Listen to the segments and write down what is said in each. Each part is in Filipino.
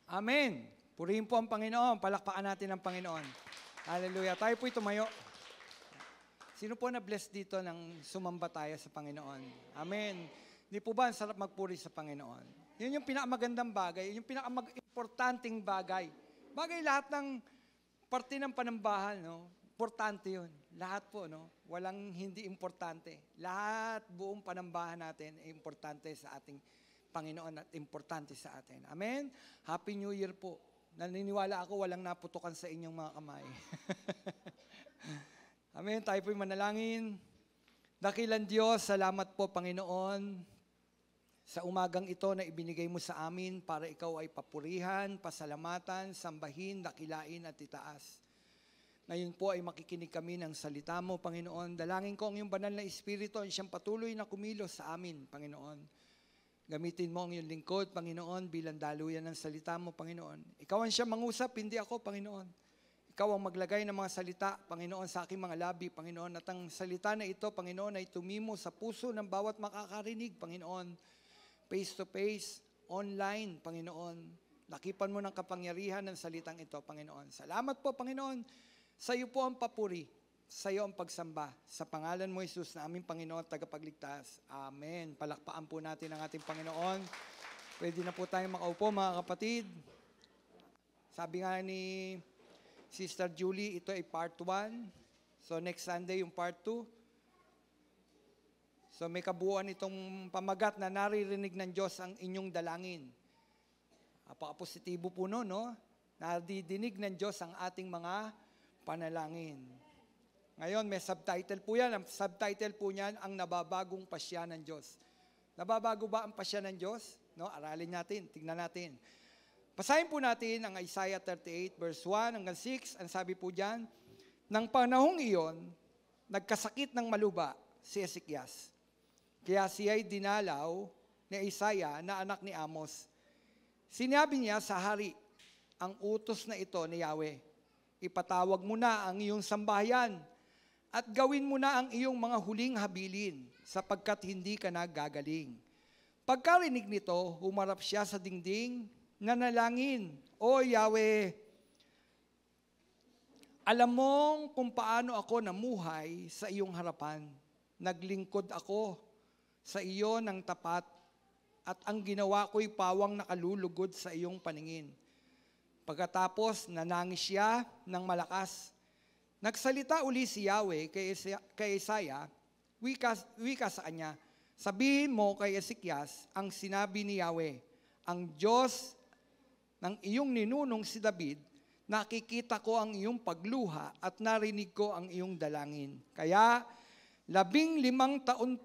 Amen. Purihin po ang Panginoon. Palakpakan natin ang Panginoon. Hallelujah. Tayo po'y tumayo. Sino po na-bless dito nang sumamba tayo sa Panginoon? Amen. Hindi po ba ang sarap magpuri sa Panginoon? Yun yung pinakamagandang bagay. Yun yung pinakamag-importanting bagay. Bagay lahat ng parte ng panambahan, no? Importante yun. Lahat po, no? Walang hindi importante. Lahat, buong panambahan natin, ay importante sa ating Panginoon at importante sa atin. Amen? Happy New Year po. Naniniwala ako walang naputukan sa inyong mga kamay. Amen? Tayo po'y manalangin. Dakilang Diyos, salamat po Panginoon sa umagang ito na ibinigay mo sa amin para ikaw ay papurihan, pasalamatan, sambahin, dakilain at itaas. Ngayon po ay makikinig kami ng salita mo, Panginoon. Dalangin ko ang iyong banal na Espiritu ang siyang patuloy na kumilos sa amin, Panginoon. Gamitin mo ang iyong lingkod, Panginoon, bilang daluyan ng salita mo, Panginoon. Ikaw ang siyang mangusap, hindi ako, Panginoon. Ikaw ang maglagay ng mga salita, Panginoon, sa aking mga labi, Panginoon. At ang salita na ito, Panginoon, ay tumimo sa puso ng bawat makakarinig, Panginoon. Face to face, online, Panginoon. Nakipan mo ng kapangyarihan ng salitang ito, Panginoon. Salamat po, Panginoon. Sa iyo po ang papuri. Sa iyo ang pagsamba. Sa pangalan mo, Jesus, na aming Panginoon at tagapagligtas. Amen. Palakpaan po natin ang ating Panginoon. Pwede na po tayong makaupo, mga kapatid. Sabi nga ni Sister Julie, ito ay part 1. So next Sunday yung part 2. So may kabuuan itong pamagat na naririnig ng Diyos ang inyong dalangin. Apaka-positibo po no? Nadidinig ng Diyos ang ating mga panalangin. Ngayon, may subtitle po yan. Ang subtitle po niyan, ang nababagong pasya ng Diyos. Nababago ba ang pasya ng Diyos? No, aralin natin, tignan natin. Basahin po natin ang Isaiah 38 verse 1 hanggang 6. Ang sabi po diyan, nang panahong iyon, nagkasakit ng maluba si Ezekias. Kaya siya'y dinalaw ni Isaiah na anak ni Amos. Sinabi niya sa hari, ang utos na ito ni Yahweh, ipatawag mo na ang iyong sambahayan at gawin mo na ang iyong mga huling habilin sapagkat hindi ka nagagaling. Pagkarinig nito, humarap siya sa dingding, nanalangin, O Yahweh, alam mong kung paano ako namuhay sa iyong harapan. Naglingkod ako sa iyo ng tapat at ang ginawa ko'y pawang nakalulugod sa iyong paningin. Pagkatapos, nanangis siya ng malakas. Nagsalita uli si Yahweh kay Isaiah, wika sa kanya, sabihin mo kay Ezekias ang sinabi ni Yahweh, ang Diyos ng iyong ninunong si David, nakikita ko ang iyong pagluha at narinig ko ang iyong dalangin. Kaya 15 taon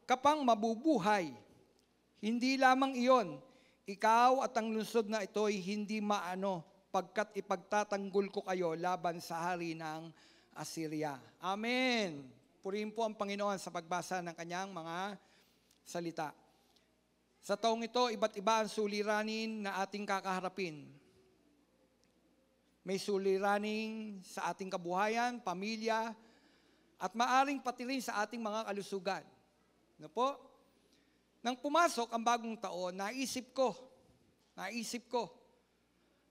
ka pang mabubuhay. Hindi lamang iyon, ikaw at ang lungsod na ito ay hindi maano, pagkat ipagtatanggol ko kayo laban sa hari ng Assyria. Amen. Purihin po ang Panginoon sa pagbasa ng kanyang mga salita. Sa taong ito, iba't iba ang suliranin na ating kakaharapin. May suliranin sa ating kabuhayan, pamilya, at maaring pati rin sa ating mga kalusugan. Ano po? Nang pumasok ang bagong taon, naisip ko,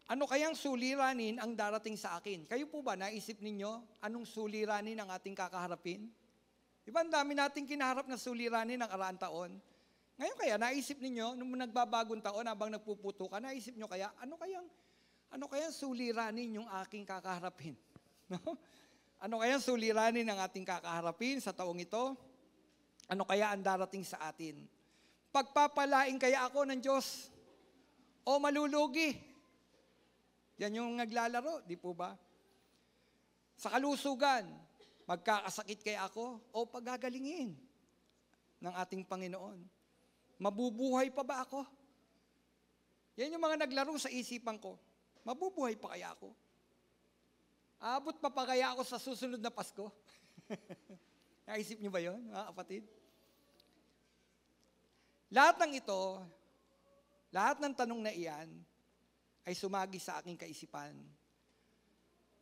ano kayang suliranin ang darating sa akin? Kayo po ba, naisip ninyo, anong suliranin ang ating kakaharapin? Diba, ang dami nating kinaharap na suliranin ng araang taon. Ngayon kaya, naisip ninyo, nung nagbabagong taon, habang nagpuputo ka, naisip nyo kaya, ano kayang suliranin yung aking kakaharapin? No? Ano kayang suliranin ang ating kakaharapin sa taong ito? Ano kaya ang darating sa atin? Pagpapalain kaya ako ng Diyos? O malulugi? Yan yung naglalaro, di po ba? Sa kalusugan, magkakasakit kaya ako o pagagalingin ng ating Panginoon? Mabubuhay pa ba ako? Yan yung mga naglaro sa isipan ko. Mabubuhay pa kaya ako? Abot pa kaya ako sa susunod na Pasko? Naisip niyo ba yun, mga kapatid? Lahat ng ito, lahat ng tanong na iyan, ay sumagi sa aking kaisipan.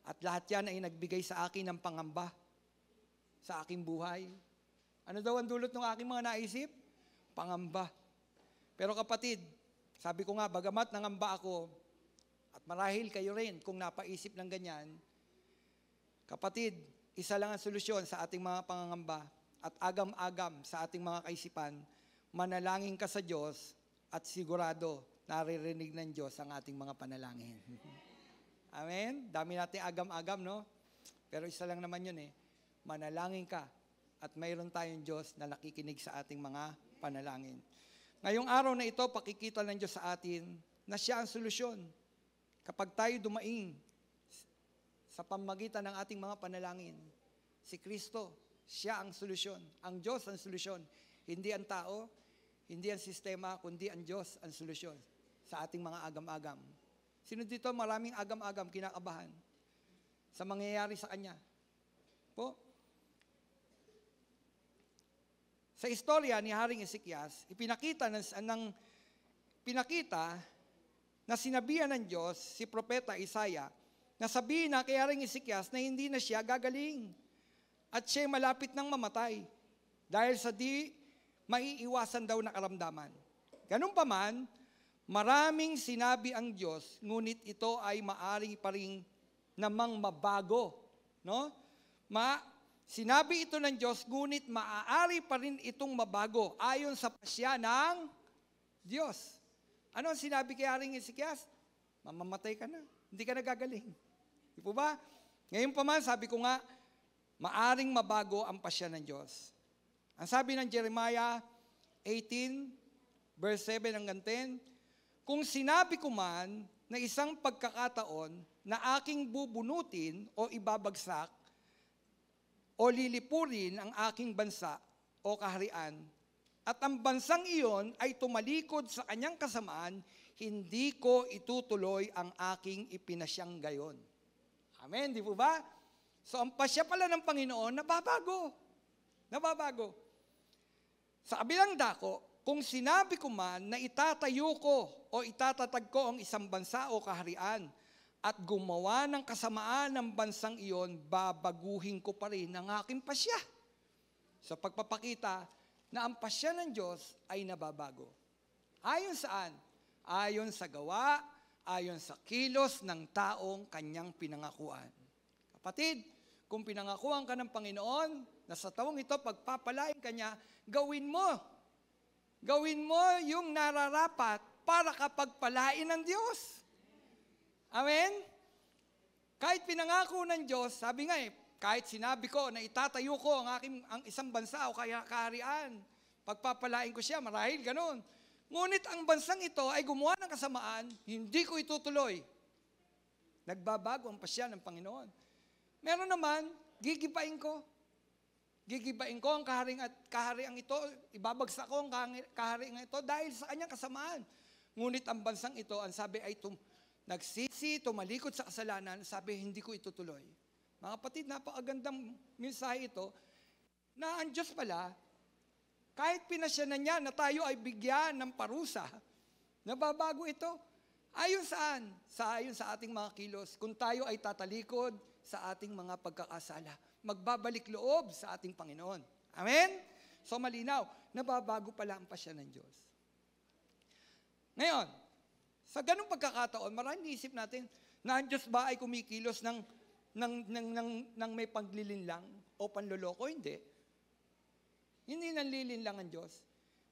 At lahat yan ay nagbigay sa akin ng pangamba sa aking buhay. Ano daw ang dulot ng aking mga naisip? Pangamba. Pero kapatid, sabi ko nga, bagamat nangamba ako, Marahil kayo rin, kung napaisip ng ganyan, kapatid, isa lang ang solusyon sa ating mga pangangamba at agam-agam sa ating mga kaisipan, manalangin ka sa Diyos at sigurado naririnig ng Diyos ang ating mga panalangin. Amen? Dami natin agam-agam, no? Pero isa lang naman yun manalangin ka at mayroon tayong Diyos na nakikinig sa ating mga panalangin. Ngayong araw na ito, pakikita ng Diyos sa atin na siya ang solusyon. Kapag tayo dumaing sa pamamagitan ng ating mga panalangin, si Kristo, siya ang solusyon. Ang Diyos ang solusyon. Hindi ang tao, hindi ang sistema, kundi ang Diyos ang solusyon sa ating mga agam-agam. Sino dito maraming agam-agam, kinakabahan sa mangyayari sa Kanya? Po? Sa istorya ni Haring Ezekias, ipinakita na sinabihan ng Diyos si Propeta Isaiah na sabihin na kay Haring Ezekias na hindi na siya gagaling at siya malapit nang mamatay dahil sa di maiiwasan daw na karamdaman. Ganun pa man, maraming sinabi ang Diyos, ngunit ito ay maari pa rin namang mabago. No? Sinabi ito ng Diyos, ngunit maaari pa rin itong mabago ayon sa pasya ng Diyos. Ano ang sinabi kay Haring Ezekias? Mamamatay ka na. Hindi ka nagagaling. Di po ba? Ngayon pa man, sabi ko nga, maaring mabago ang pasya ng Diyos. Ang sabi ng Jeremiah 18, verse 7 hanggang 10, kung sinabi ko man na isang pagkakataon na aking bubunutin o ibabagsak o lilipurin ang aking bansa o kaharian, at ang bansang iyon ay tumalikod sa kanyang kasamaan, hindi ko itutuloy ang aking ipinasyang gayon. Amen, di po ba? So ang pasya pala ng Panginoon, nababago. Nababago. Sa kabilang dako, kung sinabi ko man na itatayo ko o itatatag ko ang isang bansa o kaharian at gumawa ng kasamaan ng bansang iyon, babaguhin ko pa rin ang aking pasya. So pagpapakita na ang pasya ng Diyos ay nababago. Ayon saan? Ayon sa gawa, ayon sa kilos ng taong kanyang pinangakuan. Kapatid, kung pinangakuan ka ng Panginoon, na sa taong ito, pagpapalain ka niya, gawin mo. Gawin mo yung nararapat para kapagpalain ng Diyos. Amen? Kahit pinangako ng Diyos, sabi nga kahit sinabi ko na itatayo ko ang isang bansa o kaharian, pagpapalain ko siya, marahil ganun. Ngunit ang bansang ito ay gumawa ng kasamaan, hindi ko itutuloy. Nagbabago ang pasya ng Panginoon. Meron naman, gigibain ko. Gigibain ko ang kahariang ito, ibabagsak ko ang kahariang ito dahil sa kanyang kasamaan. Ngunit ang bansang ito, ang sabi ay nagsisi, tumalikod sa kasalanan, sabi hindi ko itutuloy. Mga kapatid, napakagandang mensahe ito na ang Diyos pala, kahit pinasyanan niya na tayo ay bigyan ng parusa, nababago ito. Ayon saan? Ayon sa ating mga kilos. Kung tayo ay tatalikod sa ating mga pagkakasala, magbabalik loob sa ating Panginoon. Amen? So malinaw, nababago pala ang pasya ng Diyos. Ngayon, sa ganung pagkakataon, maraming isip natin na ang Diyos ba ay kumikilos ng may paglilinlang o panloloko? Hindi. Hindi nanlilinlang ang Diyos.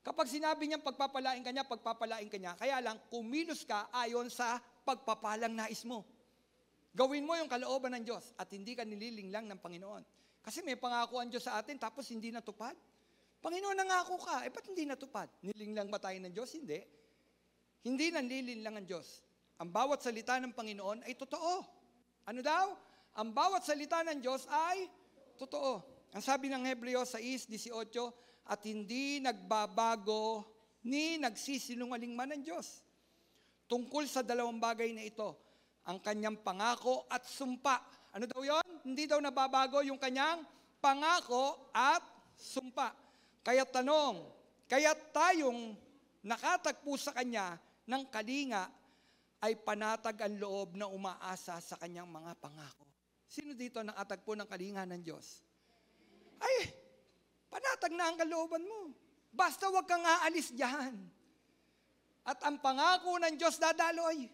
Kapag sinabi niyang pagpapalain ka niya, kaya lang kumilos ka ayon sa pagpapalang nais mo. Gawin mo yung kalooban ng Diyos at hindi ka nililinglang ng Panginoon. Kasi may pangako ang Diyos sa atin tapos hindi natupad. Panginoon, nangako ka, ba't hindi natupad? Nilinglang ba tayo ng Diyos? Hindi. Hindi nanlilinlang ang Diyos. Ang bawat salita ng Panginoon ay totoo. Ano daw? Ang bawat salita ng Diyos ay totoo. Ang sabi ng Hebreo 6:18, at hindi nagbabago ni nagsisinungaling man ng Diyos. Tungkol sa dalawang bagay na ito, ang kanyang pangako at sumpa. Ano daw yon? Hindi daw nababago yung kanyang pangako at sumpa. Kaya tanong, kaya tayong nakatagpo sa kanya ng kalinga ay panatag ang loob na umaasa sa kanyang mga pangako. Sino dito nakatagpo ng kalinga ng Diyos? Ay, panatag na ang kalooban mo. Basta wag kang aalis diyan. At ang pangako ng Diyos dadaloy.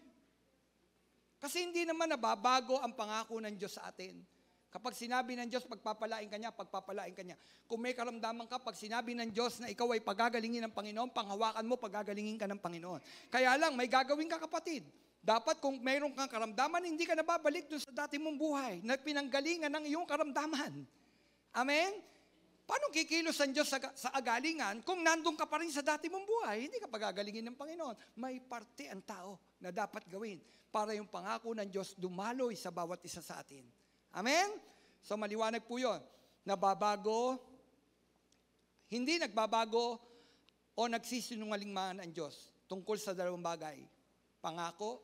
Kasi hindi naman nababago ang pangako ng Diyos sa atin. Kapag sinabi ng Diyos, pagpapalain ka niya, pagpapalain ka niya. Kung may karamdaman ka, pag sinabi ng Diyos na ikaw ay pagagalingin ng Panginoon, panghawakan mo, pagagalingin ka ng Panginoon. Kaya lang, may gagawin ka, kapatid. Dapat kung mayroon kang karamdaman, hindi ka nababalik doon sa dati mong buhay na pinanggalingan ng iyong karamdaman. Amen? Paano kikilos ang Diyos sa agalingan kung nandun ka pa rin sa dati mong buhay? Hindi ka pagagalingin ng Panginoon. May parte ang tao na dapat gawin para yung pangako ng Diyos dumaloy sa bawat isa sa atin. Amen? So maliwanag po yun. Nababago, hindi nagbabago o nagsisinungaling man ang Diyos tungkol sa dalawang bagay. Pangako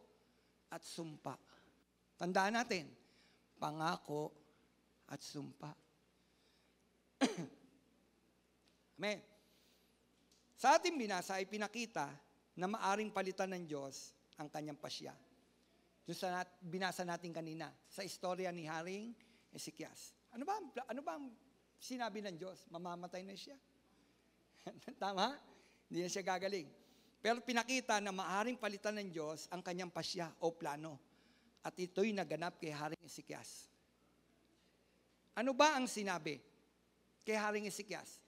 at sumpa. Tandaan natin, pangako at sumpa. Amen. Sa ating binasa ay pinakita na maaring palitan ng Diyos ang kanyang pasya. Yung sa binasa natin kanina, sa istorya ni Haring Ezekias. Ano ba ang sinabi ng Diyos? Mamamatay na siya. Tama? Hindi na siya gagaling. Pero pinakita na maaring palitan ng Diyos ang kanyang pasya o plano. At ito'y naganap kay Haring Ezekias. Ano ba ang sinabi kay Haring Ezekias?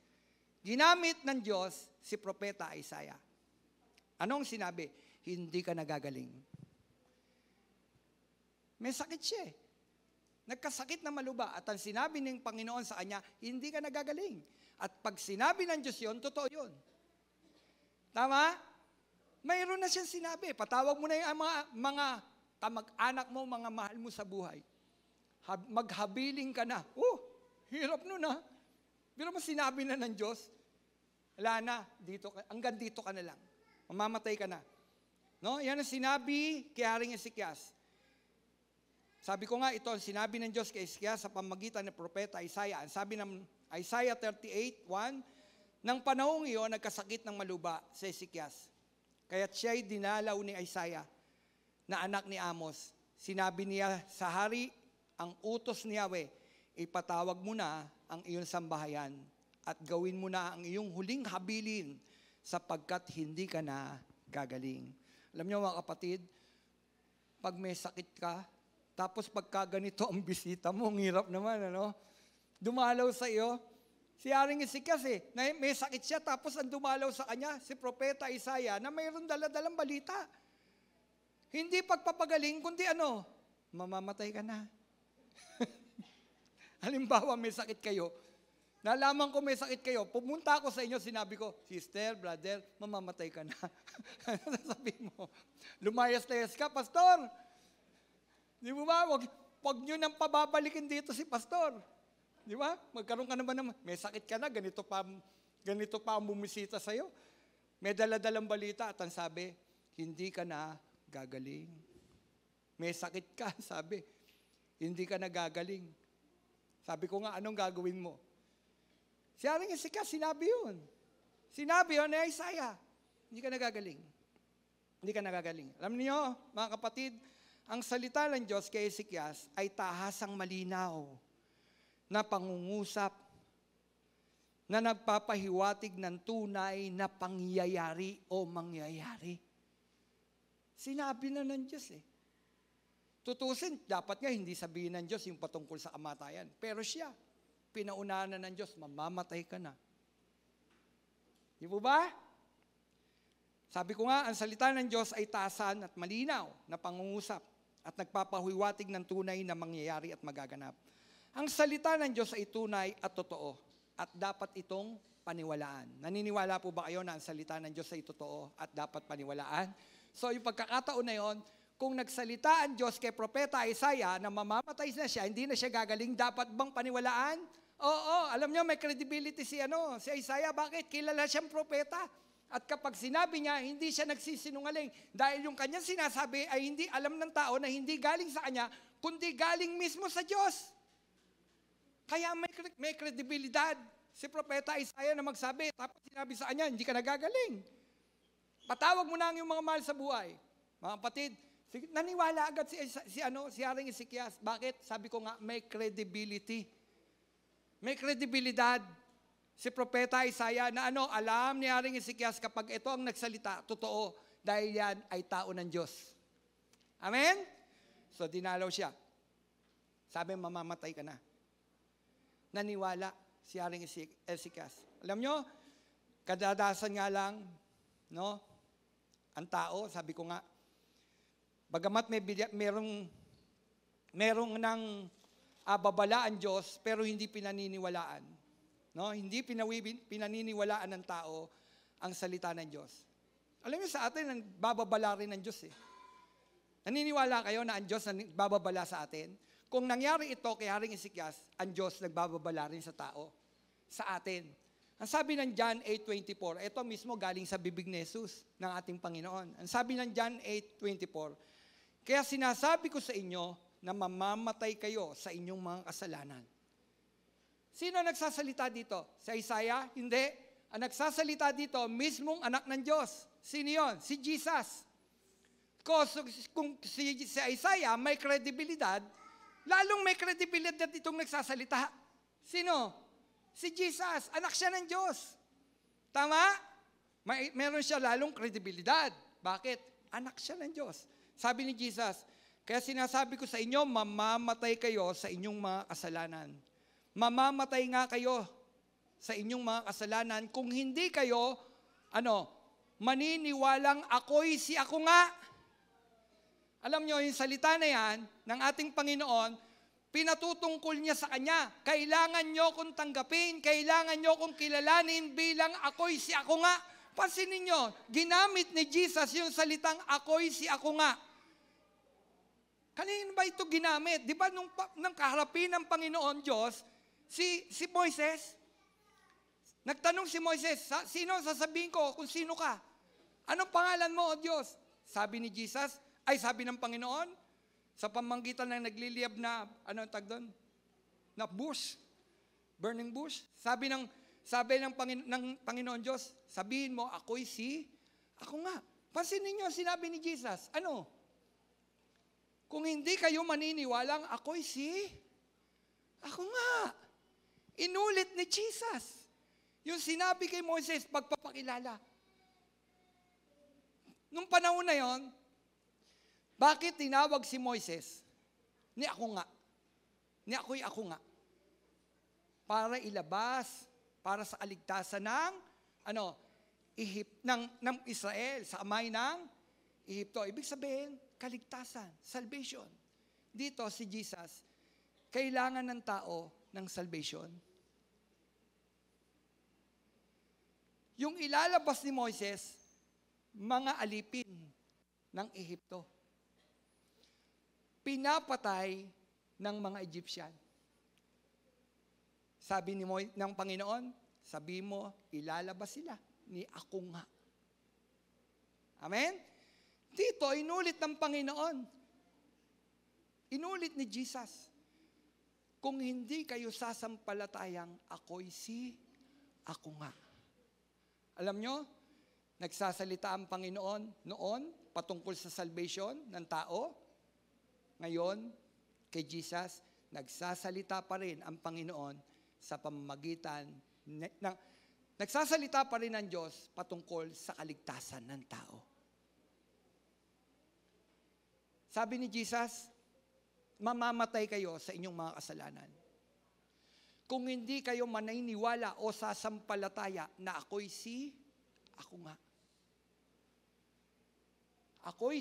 Ginamit ng Diyos si Propeta Isaiah. Anong sinabi? Hindi ka nagagaling. May sakit siya eh. Nagkasakit na maluba. At ang sinabi ng Panginoon sa kanya, hindi ka nagagaling. At pag sinabi ng Diyos yun, totoo yun. Tama? Mayroon na siyang sinabi. Patawag mo na yung mga kamag-anak mo, mga mahal mo sa buhay. Maghabiling ka na. Hirap nun ha. Pero mo sinabi na ng Diyos, wala na, hanggang dito ka na lang. Mamamatay ka na. No? Yan ang sinabi kay Haring Ezekias. Sabi ko nga, ito ang sinabi ng Diyos kay Ezekias sa pamagitan ng propeta Isaiah. Ang sabi ng Isaiah 38:1, nang panahong iyon, nagkasakit ng maluba sa Ezekias. Kaya't siya'y dinalaw ni Isaiah na anak ni Amos. Sinabi niya sa hari, ang utos ni Yahweh, ipatawag mo na ang iyong sambahayan at gawin mo na ang iyong huling habilin sapagkat hindi ka na gagaling. Alam niyo mga kapatid, pag may sakit ka, tapos pagka ganito ang bisita mo, ang hirap naman, ano? Dumalaw sa iyo. Si Haring Ezekias may sakit siya, tapos ang dumalaw sa kanya, si Propeta Isaiah, na mayroon daladalang balita. Hindi pagpapagaling, kundi mamamatay ka na. Halimbawa, may sakit kayo. Nalaman ko may sakit kayo. Pumunta ako sa inyo, sinabi ko, sister, brother, mamamatay ka na. Ano sasabihin mo? Lumayas-layas ka, pastor. Di mo ba? Wag nyo nang pababalikin dito si pastor. Di ba? Magkaroon ka naman may sakit ka na, ganito pa ang bumisita sa'yo. May daladalang balita at ang sabi, hindi ka na gagaling. May sakit ka, sabi. Hindi ka na gagaling. Sabi ko nga, anong gagawin mo? Si Haring Ezekias, sinabi yun. Sinabi yun ni Isaiah. Hindi ka nagagaling. Hindi ka nagagaling. Alam niyo, mga kapatid, ang salita ng Diyos kay Ezekias ay tahasang malinaw na pangungusap na nagpapahiwatig ng tunay na pangyayari o mangyayari. Sinabi na ng Diyos Tutusin, dapat nga hindi sabihin ng Diyos yung patungkol sa kamatayan. Pero siya, pinaunahan na ng Diyos, mamamatay ka na. Di po ba? Sabi ko nga, ang salita ng Diyos ay tasan at malinaw na pangungusap at nagpapahiwatig ng tunay na mangyayari at magaganap. Ang salita ng Diyos ay tunay at totoo at dapat itong paniwalaan. Naniniwala po ba kayo na ang salita ng Diyos ay totoo at dapat paniwalaan? So yung pagkakataon na yon, kung nagsalita ang Diyos kay Propeta Isaiah na mamamatay na siya, hindi na siya gagaling, dapat bang paniwalaan? Oo, alam niyo may credibility si Isaiah. Bakit? Kilala siyang propeta. At kapag sinabi niya, hindi siya nagsisinungaling. Dahil yung kanyang sinasabi ay hindi alam ng tao na hindi galing sa kanya, kundi galing mismo sa Diyos. Kaya may kredibilidad si Propeta Isaiah na magsabi, tapos sinabi sa kanya, hindi ka nagagaling. Patawag mo na ang iyong mga mahal sa buhay. Mga kapatid, naniwala agad si Haring Ezekias. Bakit? Sabi ko nga, may credibility. May kredibilidad si Propeta Isaiah na alam ni Haring Ezekias kapag ito ang nagsalita, totoo, dahil yan ay tao ng Diyos. Amen? So dinalaw siya. Sabi, mamamatay ka na. Naniwala si Haring Ezekias. Alam nyo, kadadasan nga lang, no? Ang tao, sabi ko nga, bagamat merong nang babala ang Diyos, pero hindi pinaniniwalaan. No? Hindi pinaniniwalaan ng tao ang salita ng Diyos. Alam niyo sa atin, bababala rin ng Diyos eh. Naniniwala kayo na ang Diyos nagbababala sa atin? Kung nangyari ito kay Haring Ezekias, ang Diyos nagbababala rin sa tao, sa atin. Ang sabi ng John 8:24, ito mismo galing sa bibig ni Jesus ng ating Panginoon. Ang sabi ng John 8:24, kaya sinasabi ko sa inyo na mamamatay kayo sa inyong mga kasalanan. Sino nagsasalita dito? Si Isaiah? Hindi. Ang nagsasalita dito, mismong anak ng Diyos. Sino yun? Si Jesus. Kung si Isaiah may kredibilidad, lalong may kredibilidad itong nagsasalita. Sino? Si Jesus. Anak siya ng Diyos. Tama? Meron siya lalong kredibilidad. Bakit? Anak siya ng Diyos. Sabi ni Jesus, kaya sinasabi ko sa inyo, mamamatay kayo sa inyong mga kasalanan. Mamamatay nga kayo sa inyong mga kasalanan kung hindi kayo, maniniwalang ako'y si ako nga. Alam nyo, yung salita na yan ng ating Panginoon, pinatutungkol niya sa Kanya. Kailangan nyo kong tanggapin, kailangan nyo kong kilalanin bilang ako'y si ako nga. Pansinin nyo, ginamit ni Jesus yung salitang ako'y si ako nga. Kanino ba ito ginamit? Di ba nung kaharapin ng Panginoon Diyos, si Moises, nagtanong si Moises, sino sasabihin ko kung sino ka? Anong pangalan mo, O Diyos? Sabi ni Jesus, sabi ng Panginoon, sa pamanggitan ng nagliliyab na, na bush, burning bush. Sabi ng Panginoon Diyos, sabihin mo, ako'y ako nga. Pansinin niyo, sinabi ni Jesus, kung hindi kayo maniniwalang ako'y ako nga. Inulit ni Jesus. Yung sinabi kay Moises, pagpapakilala. Nung panahon na yon, bakit tinawag si Moises? Ni ako nga. Ni ako'y ako nga. Para ilabas, para sa kaligtasan ng Israel, sa amay ng Ehipto. Ibig sabihin, kaligtasan, salvation. Dito si Jesus, kailangan ng tao ng salvation. Yung ilalabas ni Moises, mga alipin ng Ehipto. Pinapatay ng mga Egyptian. Sabi ng Panginoon, sabi mo, ilalabas sila ni ako nga. Amen? Dito, inulit ng Panginoon. Inulit ni Jesus. Kung hindi kayo sasampalatayang ako'y ako nga. Alam nyo, nagsasalita ang Panginoon noon patungkol sa salvation ng tao. Ngayon, kay Jesus, nagsasalita pa rin ang Panginoon sa pamamagitan nagsasalita pa rin ang Diyos patungkol sa kaligtasan ng tao. Sabi ni Jesus, mamamatay kayo sa inyong mga kasalanan. Kung hindi kayo maniniwala o sasampalataya na ako'y ako nga. Ako'y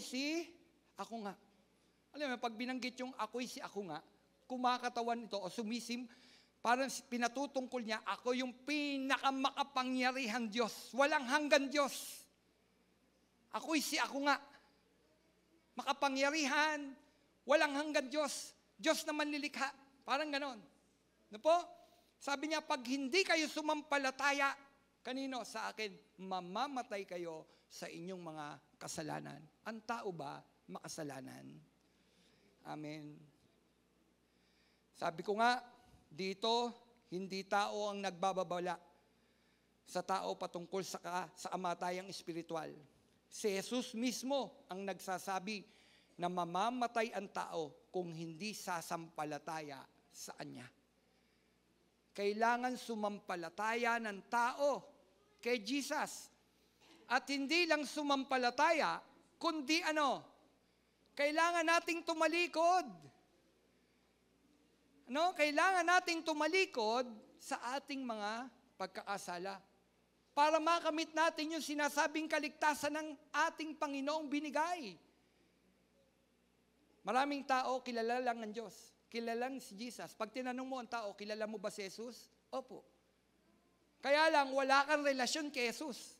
ako nga. Alam mo, pag binanggit yung ako'y ako nga, kumakatawan ito o parang pinatutungkol niya, ako yung pinakamakapangyarihang Diyos. Walang hanggan Diyos. Ako'y ako nga. Makapangyarihan, walang hanggan Diyos. Diyos na manlilikha. Parang ganon. Ano po? Sabi niya, pag hindi kayo sumampalataya, kanino? Sa akin, mamamatay kayo sa inyong mga kasalanan. Ang tao ba makasalanan? Amen. Sabi ko nga, dito, hindi tao ang nagbababala sa tao patungkol sa kamatayang espiritual. Si Jesus mismo ang nagsasabi na mamamatay ang tao kung hindi sasampalataya sa Kanya. Kailangan sumampalataya ng tao kay Jesus. At hindi lang sumampalataya, kundi Kailangan nating tumalikod. Kailangan nating tumalikod sa ating mga pagkakasala para makamit natin yung sinasabing kaligtasan ng ating Panginoong binigay. Maraming tao, kilala lang ang Diyos. Kilala lang si Jesus. Pag tinanong mo ang tao, kilala mo ba si Jesus? Opo. Kaya lang, wala kang relasyon kay Jesus.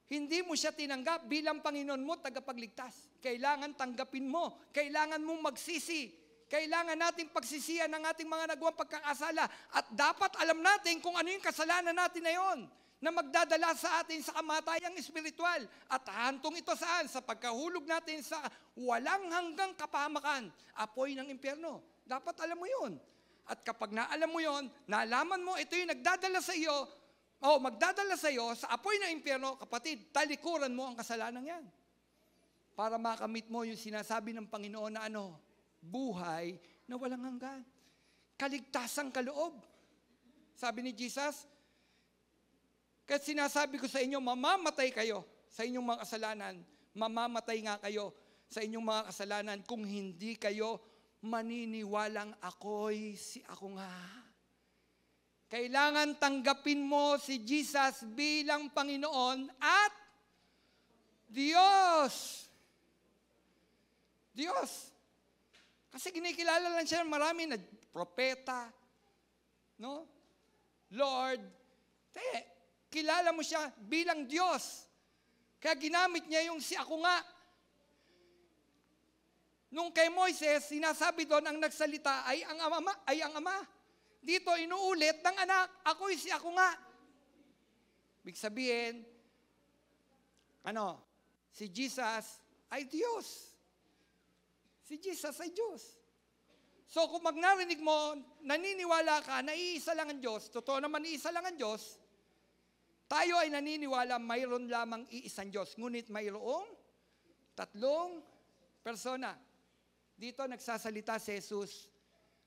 Hindi mo siya tinanggap bilang Panginoon mo, tagapagligtas. Kailangan tanggapin mo. Kailangan mong magsisi. Kailangan natin pagsisihan ng ating mga nagawang pagkakasala. At dapat alam natin kung ano yung kasalanan natin na yon, na magdadala sa atin sa kamatayang espiritual. At hantong ito saan? Sa pagkahulog natin sa walang hanggang kapahamakan, apoy ng impyerno. Dapat alam mo yun. At kapag naalam mo yun, naalaman mo, ito yung nagdadala sa iyo, magdadala sa iyo sa apoy ng impyerno, kapatid, talikuran mo ang kasalanan yan. Para makamit mo yung sinasabi ng Panginoon na buhay na walang hanggan. Kaligtasang kaloob. Sabi ni Jesus, kahit sinasabi ko sa inyo, mamamatay kayo sa inyong mga kasalanan, mamamatay nga kayo sa inyong mga kasalanan kung hindi kayo maniniwalang ako'y si ako nga. Kailangan tanggapin mo si Jesus bilang Panginoon at Diyos. Diyos. Kasi kinikilala lang siya marami na propeta, Lord. Kilala mo siya bilang Diyos. Kaya ginamit niya yung si ako nga. Nung kay Moises, sinasabi doon ang nagsalita ay ang ama. Dito inuulit ng anak, ako'y si ako nga. Ibig sabihin, si Jesus ay Diyos. Si Jesus ay Diyos. So kung narinig mo, naniniwala ka na iisa lang ang Diyos, totoo naman iisa lang ang Diyos, tayo ay naniniwala mayroon lamang iisang Diyos. Ngunit mayroong tatlong persona. Dito nagsasalita si Jesus.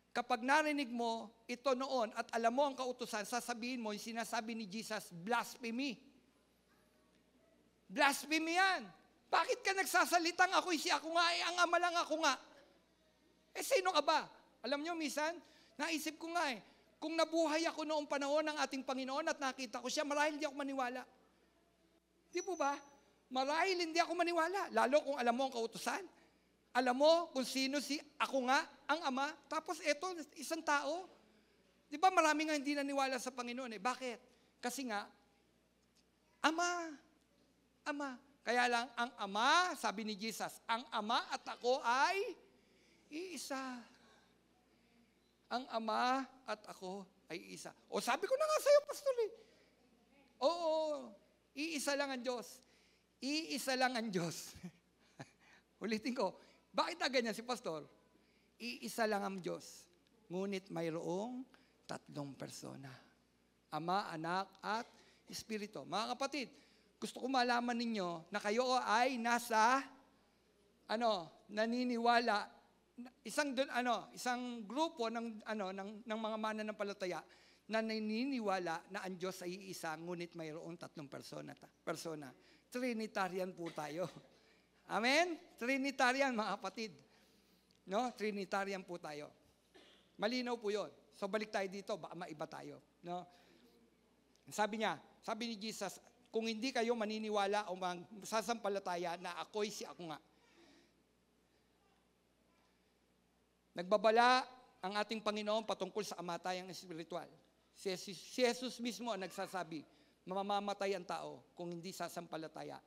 Kapag narinig mo ito noon at alam mo ang kautusan, sasabihin mo, yung sinasabi ni Jesus, blasphemy. Blasphemy yan. Bakit ka nagsasalitang ako'y si ako nga, ang ama lang ako nga? Sino ka ba? Alam nyo, minsan, naisip ko nga kung nabuhay ako noong panahon ng ating Panginoon at nakita ko siya, marahil hindi ako maniwala. Di po ba? Marahil hindi ako maniwala. Lalo kung alam mo ang kautusan. Alam mo kung sino si ako nga, ang ama. Tapos eto, isang tao. Di ba marami nga hindi naniwala sa Panginoon Bakit? Kasi nga, Ama. Kaya lang, ang Ama, sabi ni Jesus, ang Ama at ako ay iisa. Ang Ama at ako ay iisa. O sabi ko na nga sa'yo, Pastor. Oo, iisa lang ang Diyos. Iisa lang ang Diyos. Ulitin ko, bakit na ganyan si Pastor? Iisa lang ang Diyos. Ngunit mayroong tatlong persona. Ama, Anak, at Espiritu. Mga kapatid, gusto ko malaman ninyo na kayo ay nasa naniniwala isang grupo ng mga mananampalataya na naniniwala na ang Diyos ay iisa ngunit mayroong tatlong persona. Trinitarian po tayo. Amen? Trinitarian mga kapatid. Trinitarian po tayo. Malinaw po 'yon. So balik tayo dito, baka maiba tayo, Sabi ni Jesus, kung hindi kayo maniniwala o sasampalataya na ako'y si ako nga. Nagbabala ang ating Panginoon patungkol sa kamatayang espiritual. Si Jesus mismo ang nagsasabi, mamamatay ang tao kung hindi sasampalataya.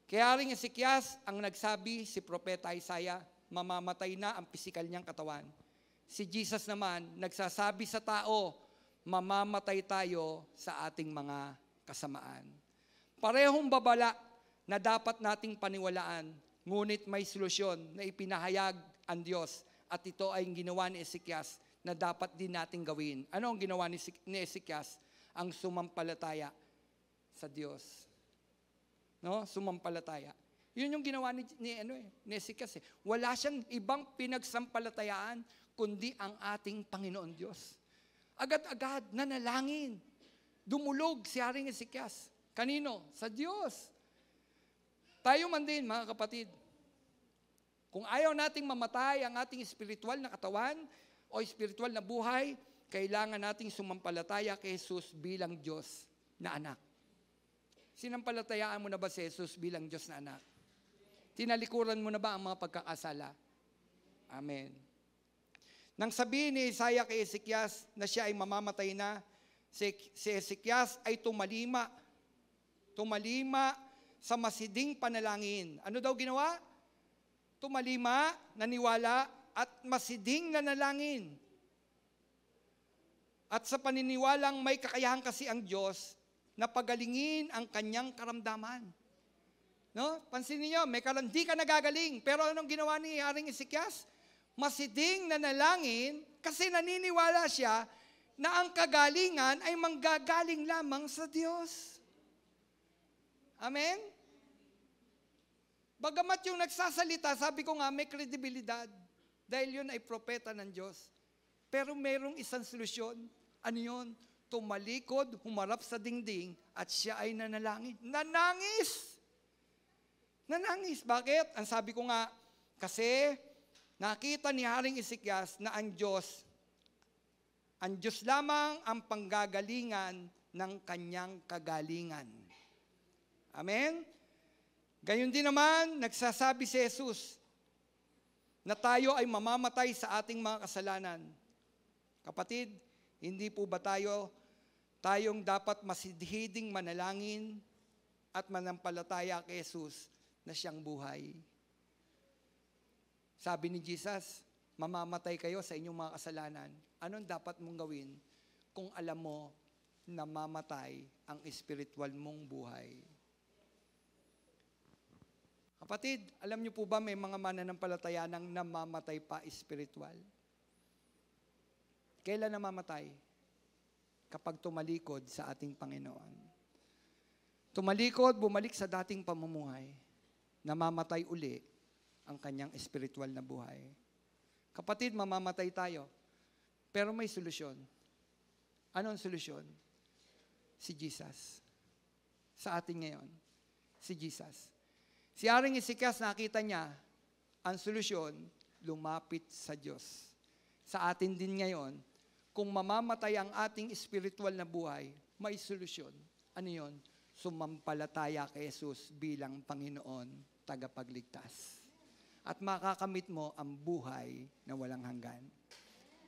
Kaya rin Ezekias ang nagsabi, si Propeta Isaiah, mamamatay na ang pisikal niyang katawan. Si Jesus naman, nagsasabi sa tao, mamamatay tayo sa ating mga kasamaan. Parehong babala na dapat nating paniwalaan, ngunit may solusyon na ipinahayag ang Diyos at ito ay ginawa ni Ezekias na dapat din nating gawin. Ano ang ginawa ni Ezekias? Ang sumampalataya sa Diyos. Sumampalataya. Yun yung ginawa ni Ezekias. Wala siyang ibang pinagsampalatayaan kundi ang ating Panginoon Diyos. Agad-agad nanalangin. Dumulog si Haring Ezekias. Kanino? Sa Diyos. Tayo man din, mga kapatid. Kung ayaw nating mamatay ang ating spiritual na katawan o spiritual na buhay, kailangan nating sumampalataya kay Jesus bilang Diyos na anak. Sinampalatayaan mo na ba si Jesus bilang Diyos na anak? Tinalikuran mo na ba ang mga pagkakasala? Amen. Nang sabihin ni Isaiah kay Ezekias na siya ay mamamatay na, si Ezekias ay tumalima sa masiding panalangin. Ano daw ginawa? Tumalima, naniwala, at masiding nanalangin. At sa paniniwalang may kakayahan kasi ang Diyos na pagalingin ang kanyang karamdaman. No? Pansinin niyo, di ka nagagaling. Pero anong ginawa ni Haring Ezekias? Masiding nanalangin kasi naniniwala siya na ang kagalingan ay manggagaling lamang sa Diyos. Amen? Bagamat yung nagsasalita, sabi ko nga, may kredibilidad. Dahil yun ay propeta ng Diyos. Pero merong isang solusyon. Ano yun? Tumalikod, humarap sa dingding, at siya ay nanalangin. Nanangis! Nanangis. Bakit? Ang sabi ko nga, kasi nakita ni Haring Ezekias na ang Diyos lamang ang panggagalingan ng kanyang kagalingan. Amen? Gayon din naman, nagsasabi si Jesus na tayo ay mamamatay sa ating mga kasalanan. Kapatid, hindi po ba tayong dapat masidhiding manalangin at manampalataya kay Jesus na siyang buhay? Sabi ni Jesus, mamamatay kayo sa inyong mga kasalanan. Anong dapat mong gawin kung alam mo na mamatay ang spiritual mong buhay? Kapatid, alam niyo po ba may mga mananampalataya nang namamatay pa spiritual? Kailan namamatay? Kapag tumalikod sa ating Panginoon. Tumalikod, bumalik sa dating pamumuhay. Namamatay uli ang kanyang spiritual na buhay. Kapatid, mamamatay tayo. Pero may solusyon. Ano ang solusyon? Si Jesus. Sa atin ngayon, si Jesus. Si Haring Ezekias, nakita niya, ang solusyon, lumapit sa Diyos. Sa atin din ngayon, kung mamamatay ang ating spiritual na buhay, may solusyon. Ano yun? Sumampalataya kay Jesus bilang Panginoon, tagapagligtas. At makakamit mo ang buhay na walang hanggan.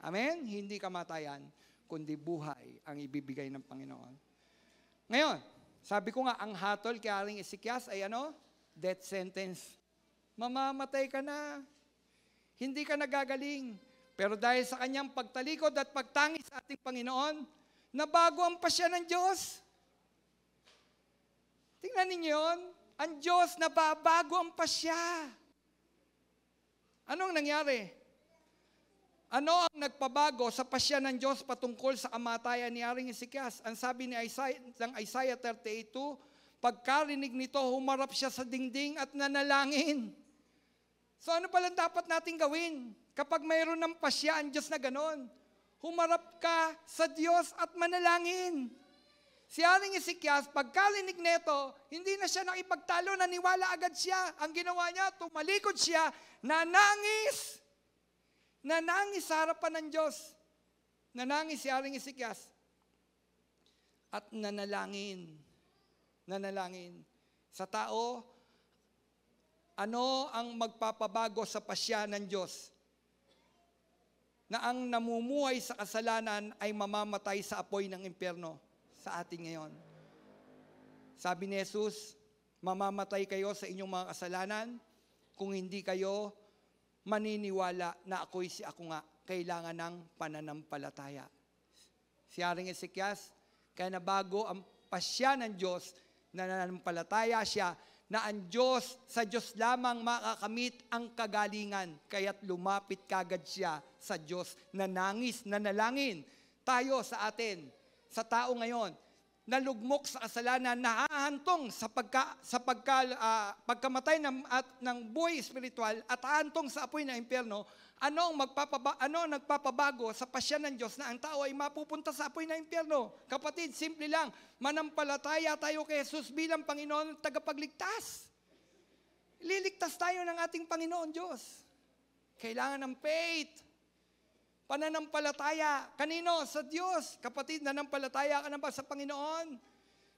Amen? Hindi kamatayan, kundi buhay ang ibibigay ng Panginoon. Ngayon, sabi ko nga, ang hatol kay Haring Ezekias ay ano? Death sentence. Mamamatay ka na. Hindi ka nagagaling. Pero dahil sa kanyang pagtalikod at pagtangis sa ating Panginoon, nabago ang pasya ng Diyos. Tingnan ninyo yun. Ang Diyos, nababago ang pasya. Anong nangyari? Ano ang nagpabago sa pasya ng Diyos patungkol sa kamatayan ni Haring Ezekias? Ang sabi ni Isaiah 38:2, pagkarinig nito, humarap siya sa dingding at nanalangin. So ano palang dapat natin gawin? Kapag mayroon ng pasya ang Diyos na ganon, humarap ka sa Diyos at manalangin. Si Haring Ezekias, pagkarinig nito, hindi na siya nakipagtalo, naniwala agad siya. Ang ginawa niya, tumalikod siya, nanangis. Nanangis sa harapan ng Diyos. Nanangis si Haring Ezekias. At nanalangin. Nanalangin. Sa tao, ano ang magpapabago sa pasya ng Diyos? Na ang namumuhay sa kasalanan ay mamamatay sa apoy ng impyerno sa atin ngayon. Sabi ni Jesus, mamamatay kayo sa inyong mga kasalanan kung hindi kayo maniniwala na ako'y si ako nga, kailangan ng pananampalataya. Si Haring Ezekias, kaya nabago ang pasya ng Diyos, nananampalataya siya, na ang Diyos, sa Diyos lamang makakamit ang kagalingan, kaya't lumapit kagad siya sa Diyos, nanangis, nanalangin. Tayo sa atin, sa tao ngayon, nalugmok sa kasalanan, nahahantong sa pagkamatay ng buhay espiritual at hahantong sa apoy ng impyerno, ano ang nagpapabago sa pasya ng Diyos na ang tao ay mapupunta sa apoy ng impyerno? Kapatid, simple lang, manampalataya tayo kay Jesus bilang Panginoon at tagapagligtas. Ililigtas tayo ng ating Panginoon Diyos. Kailangan ng faith. Pananampalataya. Kanino? Sa Diyos. Kapatid, nanampalataya ka na ba sa Panginoon?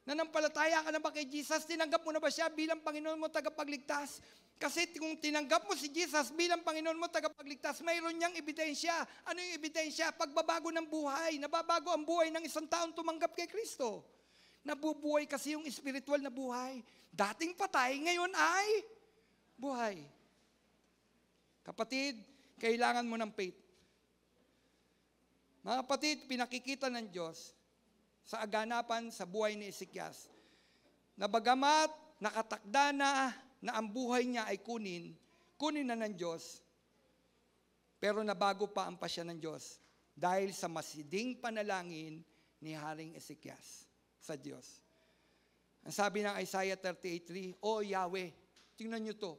Nanampalataya ka na ba kay Jesus? Tinanggap mo na ba siya bilang Panginoon mo tagapagligtas? Kasi kung tinanggap mo si Jesus bilang Panginoon mo tagapagligtas, mayroon niyang ebidensya. Ano yung ebidensya? Pagbabago ng buhay. Nababago ang buhay ng isang taong tumanggap kay Kristo. Nabubuhay kasi yung spiritual na buhay. Dating patay, ngayon ay buhay. Kapatid, kailangan mo ng faith. Mga kapatid, pinakikita ng Diyos sa aganapan sa buhay ni Ezekias na bagamat nakatakda na ang buhay niya ay kunin na ng Diyos, pero nabago pa ang pasya ng Diyos dahil sa masiding panalangin ni Haring Ezekias sa Diyos. Ang sabi ng Isaiah 38:3, O Yahweh, tingnan niyo to,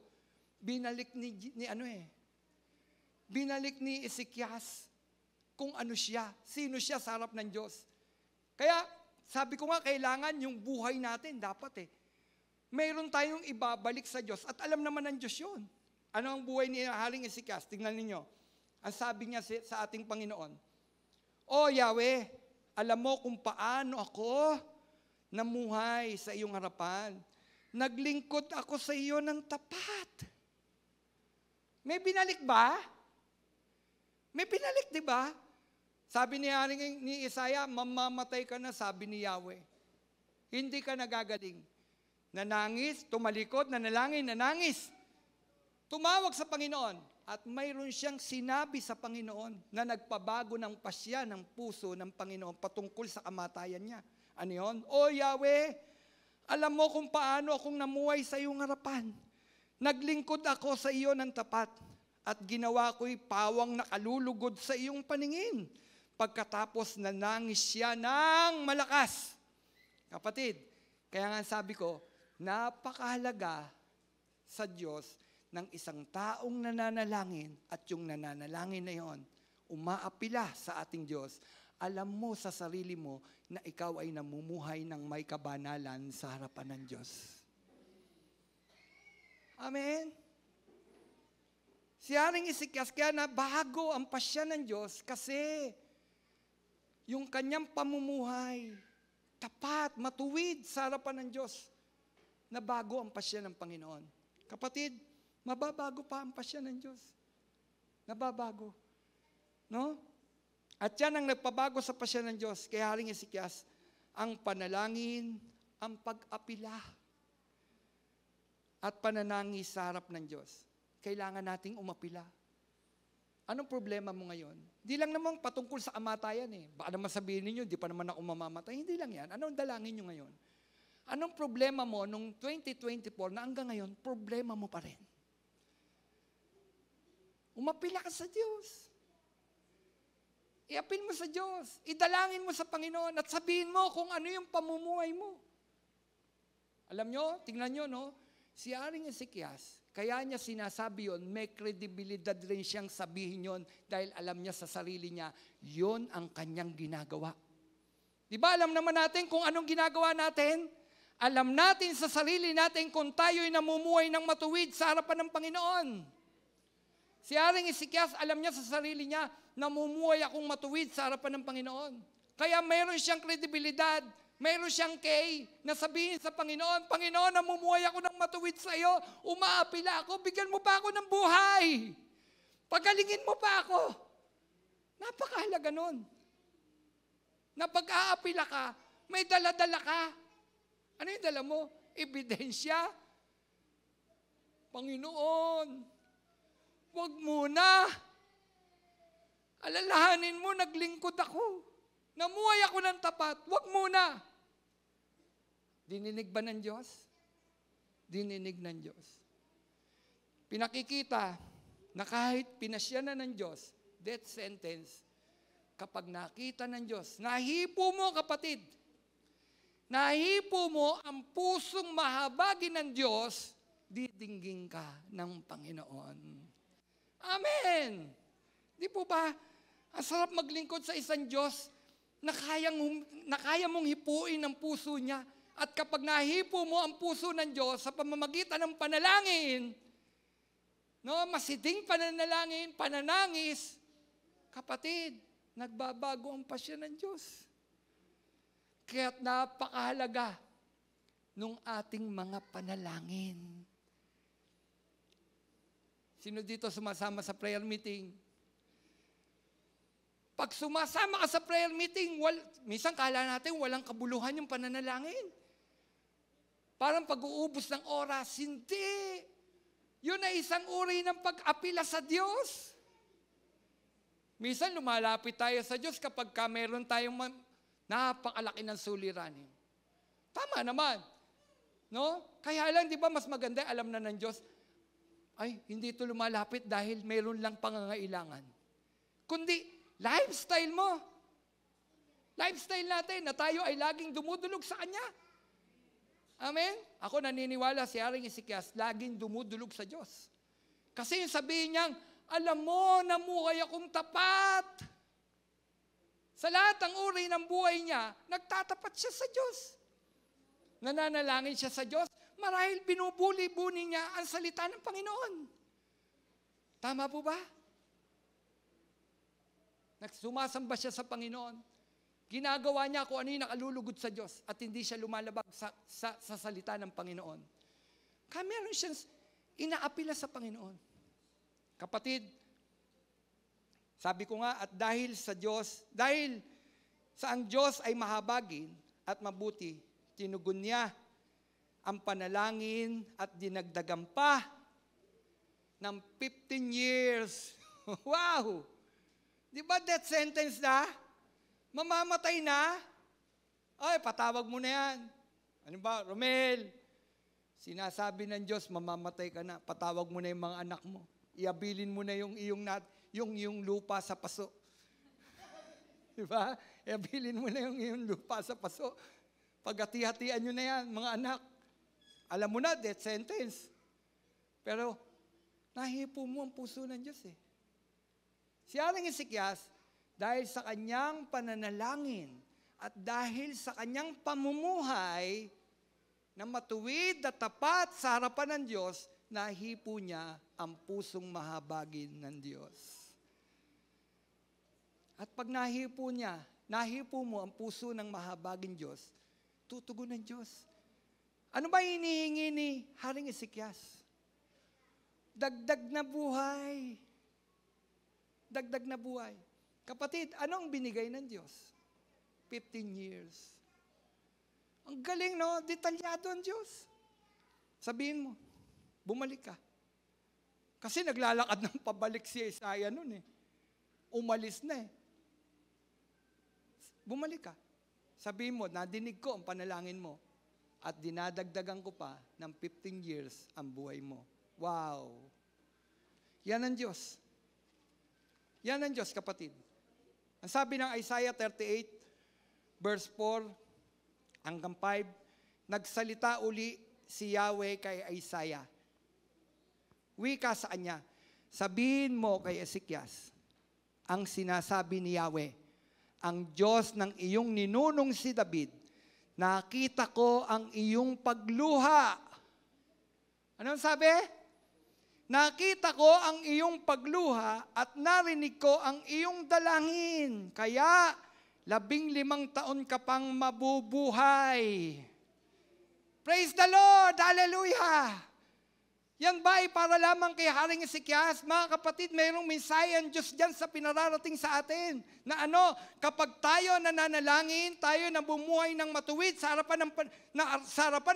binalik ni Ezekias kung ano siya, sino siya sa harap ng Diyos. Kaya, sabi ko nga, kailangan yung buhay natin, dapat mayroon tayong ibabalik sa Diyos at alam naman ng Diyos yun. Ano ang buhay ni Haring Ezekias? Tingnan ninyo. Ang sabi niya sa ating Panginoon, O Yahweh, alam mo kung paano ako namuhay sa iyong harapan. Naglingkod ako sa iyo ng tapat. May binalik ba? May binalik, di ba? Sabi ni Isaiah, mamamatay ka na, sabi ni Yahweh. Hindi ka nagagaling. Nanangis, tumalikod, nanalangin, nanangis. Tumawag sa Panginoon. At mayroon siyang sinabi sa Panginoon na nagpabago ng pasya ng puso ng Panginoon patungkol sa kamatayan niya. Ano yun? O Yahweh, alam mo kung paano akong namuhay sa iyong harapan. Naglingkod ako sa iyo ng tapat at ginawa ko'y pawang nakalulugod sa iyong paningin. Pagkatapos nanangis siya ng malakas. Kapatid, kaya nga sabi ko, napakahalaga sa Diyos ng isang taong nananalangin at yung nananalangin na yon, umaapila sa ating Diyos. Alam mo sa sarili mo na ikaw ay namumuhay ng may kabanalan sa harapan ng Diyos. Amen? Si Haring Ezekias, kaya nabago ang pasya ng Diyos kasi yung kanyang pamumuhay, tapat, matuwid sa harapan ng Diyos, nabago ang pasya ng Panginoon. Kapatid, mababago pa ang pasya ng Diyos. Nababago. No? At yan ang nagpabago sa pasya ng Diyos kay Haring Ezekias, ang panalangin, ang pag-apila, at pananangis sa harap ng Diyos. Kailangan nating umapila. Anong problema mo ngayon? Di lang naman patungkol sa kamatayan Baka naman sabihin ninyo, di pa naman ako mamamatay. Hindi lang yan. Anong dalangin nyo ngayon? Anong problema mo nung 2024 na hanggang ngayon, problema mo pa rin? Umapila ka sa Diyos. Iapil mo sa Diyos. Idalangin mo sa Panginoon at sabihin mo kung ano yung pamumuhay mo. Alam nyo, tingnan nyo, no? Si Haring Ezekias, kaya niya sinasabi yon, may kredibilidad rin siyang sabihin yon dahil alam niya sa sarili niya, yon ang kanyang ginagawa. Di ba alam naman natin kung anong ginagawa natin? Alam natin sa sarili natin kung tayo'y namumuhay ng matuwid sa harapan ng Panginoon. Si Haring Ezekias, alam niya sa sarili niya, namumuhay akong matuwid sa harapan ng Panginoon. Kaya mayroon siyang kredibilidad, mayroon siyang na sabihin sa Panginoon, Panginoon, namumuhay ako ng matuwid sa iyo, umaapila ako, bigyan mo pa ako ng buhay. Pagalingin mo pa ako. Napakahalaga nun. Na pag-aapila ka, may dala-dala ka. Ano yung dala mo? Ebidensya. Panginoon, wag muna. Alalahanin mo, naglingkod ako. Namuhay ako ng tapat. Wag muna. Dininig ba ng Diyos? Dininig ng Diyos. Pinakikita na kahit pinasya na ng Diyos, death sentence, kapag nakita ng Diyos, nahipo mo kapatid, nahipo mo ang pusong mahabagin ng Diyos, didinggin ka ng Panginoon. Amen! Di po ba, ang sarap maglingkod sa isang Diyos na kaya mong hipuin ang puso niya At kapag nahipo mo ang puso ng Diyos sa pamamagitan ng panalangin, no, masiding pananalangin, pananangis, kapatid, nagbabago ang pasya ng Diyos. Kaya't napakahalaga nung ating mga panalangin. Sino dito sumasama sa prayer meeting? Pag sumasama ka sa prayer meeting, minsan kala natin walang kabuluhan yung pananalangin. Parang pag-uubos ng oras, hindi. Yun ay isang uri ng pag-apila sa Diyos. Minsan lumalapit tayo sa Diyos kapag meron tayong napakalaki ng suliranin. Tama naman. No? Kaya lang, di ba, mas maganda, alam na ng Diyos, ay, hindi ito lumalapit dahil mayroon lang pangangailangan. Kundi, lifestyle mo. Lifestyle natin na tayo ay laging dumudulog sa Kanya. Amen? Ako naniniwala si Haring Ezekias, laging dumudulog sa Diyos. Kasi yung sabihin niyang, alam mo, namuhay akong tapat. Sa lahat ng uri ng buhay niya, nagtatapat siya sa Diyos. Nananalangin siya sa Diyos, marahil binubuli-buni niya ang salita ng Panginoon. Tama po ba? Sumasamba siya sa Panginoon. Ginagawa niya kung ano yung nakalulugod sa Diyos at hindi siya lumalabag sa salita ng Panginoon. Kaya meron siyang inaapila sa Panginoon. Kapatid, sabi ko nga, at dahil sa ang Diyos ay mahabagin at mabuti, tinugon niya ang panalangin at dinagdagan pa ng 15 years. Wow! Di ba death sentence na? Mamamatay na? Ay, patawag mo na yan. Ano ba, Romel? Sinasabi ng Diyos, mamamatay ka na. Patawag mo na yung mga anak mo. Iabilin mo na yung lupa sa paso. Di ba? Iabilin mo na yung lupa sa paso. Paghati-hatian nyo na yan, mga anak. Alam mo na, death sentence. Pero, nahipo mo ang puso ng Diyos eh. Si Haring Ezekias, dahil sa kanyang pananalangin at dahil sa kanyang pamumuhay na matuwid at tapat sa harapan ng Diyos, nahipo niya ang pusong mahabagin ng Diyos. At pag nahipo mo ang puso ng mahabagin Diyos, tutugon ng Diyos. Ano ba hinihingi ni Haring Ezekias? Dagdag na buhay. Dagdag na buhay. Kapatid, ano ang binigay ng Diyos? 15 years. Ang galing, no? Detalyado ang Diyos. Sabihin mo, bumalik ka. Kasi naglalakad ng pabalik si Isaiah nun eh. Umalis na eh. Bumalik ka. Sabihin mo, nadinig ko ang panalangin mo at dinadagdagan ko pa ng 15 years ang buhay mo. Wow! Yan ang Diyos. Yan ang Diyos, kapatid. Ang sabi ng Isaiah 38, verse 4 hanggang 5, nagsalita uli si Yahweh kay Isaiah. Wika sa kanya, sabihin mo kay Ezekias, ang sinasabi ni Yahweh, ang Diyos ng iyong ninunong si David, nakita ko ang iyong pagluha. Anong sabi? Nakita ko ang iyong pagluha at narinig ko ang iyong dalangin. Kaya 15 taon ka pang mabubuhay. Praise the Lord! Hallelujah! Yan ba ay para lamang kay Haring Ezekias? Mga kapatid, mayroong mensahe ang Diyos dyan sa pinararating sa atin. Na kapag tayo nananalangin, tayo na bumuhay ng matuwid sa harapan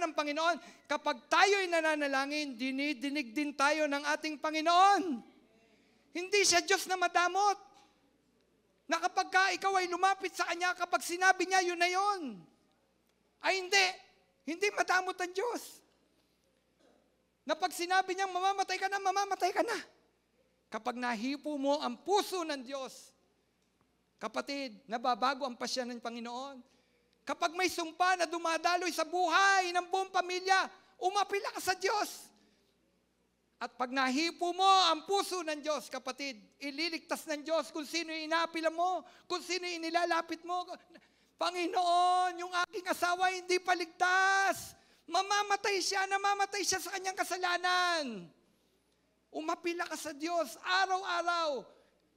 ng Panginoon, kapag tayo ay nananalangin, dinidinig din tayo ng ating Panginoon. Hindi siya Diyos na madamot. Na kapag ikaw ay lumapit sa Kanya, kapag sinabi niya, yun na yun. Ay hindi. Hindi madamot ang Diyos. Na pag sinabi niyang mamamatay ka na, mamamatay ka na. Kapag nahipo mo ang puso ng Diyos, kapatid, nababago ang pasya ng Panginoon. Kapag may sumpa na dumadaloy sa buhay ng buong pamilya, umapila ka sa Diyos. At pag nahipo mo ang puso ng Diyos, kapatid, ililigtas ng Diyos kung sino yung inapila mo, kung sino yung inilalapit mo. Panginoon, yung aking asawa hindi paligtas. Namamatay siya sa kanyang kasalanan. Umapila ka sa Diyos araw-araw.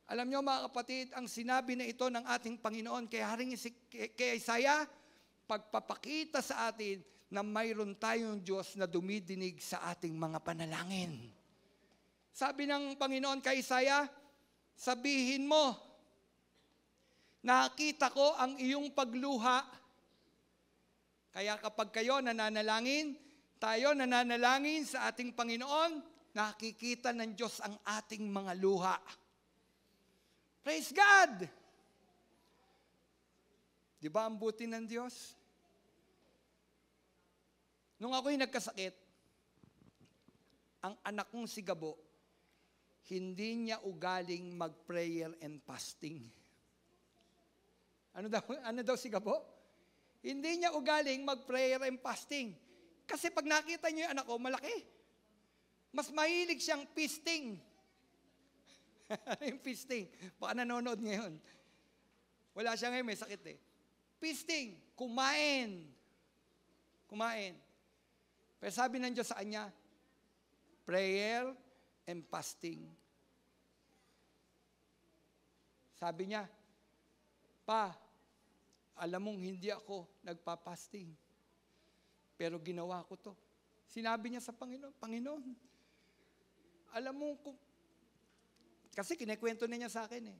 Alam niyo mga kapatid, ang sinabi na ito ng ating Panginoon kay Isaiah, pagpapakita sa atin na mayroon tayong Diyos na dumidinig sa ating mga panalangin. Sabi ng Panginoon kay Isaiah, sabihin mo, nakita ko ang iyong pagluha. Kaya kapag kayo nananalangin, tayo nananalangin sa ating Panginoon, nakikita ng Diyos ang ating mga luha. Praise God! Di ba ang buti ng Diyos? Nung ako'y nagkasakit, ang anak kong si Gabo, hindi niya ugaling mag-prayer and fasting. Ano daw si Gabo? Hindi niya ugaling mag-prayer and fasting. Kasi pag nakita niyo yung anak ko, malaki. Mas mahilig siyang feasting. Yung feasting. Baka nanonood ngayon. Wala siya ngayon, may sakit eh. Feasting. Kumain. Pero sabi ng Diyos sa kanya, prayer and fasting. Sabi niya, Pa, alam mong hindi ako nagpa-fasting. Pero ginawa ko to. Sinabi niya sa Panginoon, Panginoon, alam mo, kasi kinikwento na niya sa akin eh.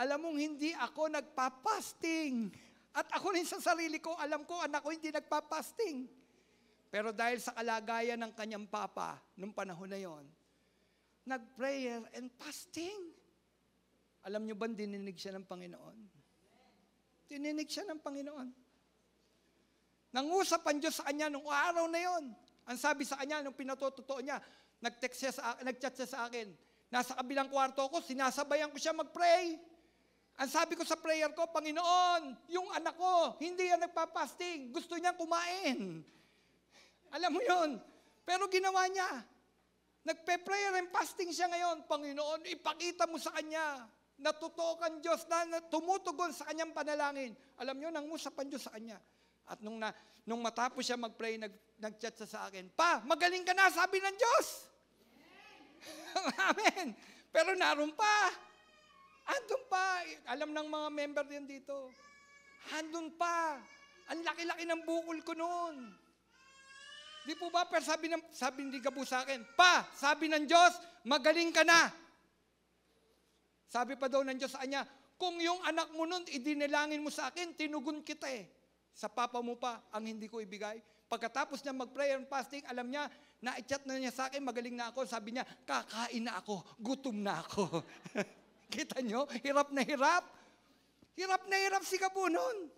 Alam mong hindi ako nagpa-fasting. At ako rin sa sarili ko, alam ko, anak ko hindi nagpa-fasting. Pero dahil sa kalagayan ng kanyang papa, nung panahon na yon, nag-prayer and fasting. Alam niyo ba, dininig siya ng Panginoon? Dininig siya ng Panginoon. Nangusap ang Diyos sa kanya nung araw na yon. Ang sabi sa kanya, nung pinatotoo niya, nag-chat siya sa akin. Nasa kabilang kwarto ko, sinasabayan ko siya mag-pray. Ang sabi ko sa prayer ko, Panginoon, yung anak ko, hindi yan nagpa-fasting. Gusto niyang kumain. Alam mo yun. Pero ginawa niya. Nagpe-prayer and fasting siya ngayon. Panginoon, ipakita mo sa kanya. Natutukan Diyos na tumutugon sa kanyang panalangin. Alam niyo, nangusap ang Diyos sa kanya. At nung matapos siya mag-pray, nag-chat siya sa akin, Pa, magaling ka na, sabi ng Diyos. Amen. Pero naroon pa. Andun pa. Alam ng mga member din dito. Andun pa. Ang laki-laki ng bukol ko noon. Di po ba? Pero sabi ni Gabo sa akin, Pa, sabi ng Diyos, magaling ka na. Sabi pa daw ng Diyos sa kanya, kung yung anak mo nun, idinilangin mo sa akin, tinugon kita eh. Sa papa mo pa, ang hindi ko ibigay. Pagkatapos niya mag-prayer and fasting, alam niya, na-chat na niya sa akin, magaling na ako. Sabi niya, kakain na ako, gutom na ako. Kita niyo, hirap na hirap. Hirap na hirap si Gabo nun.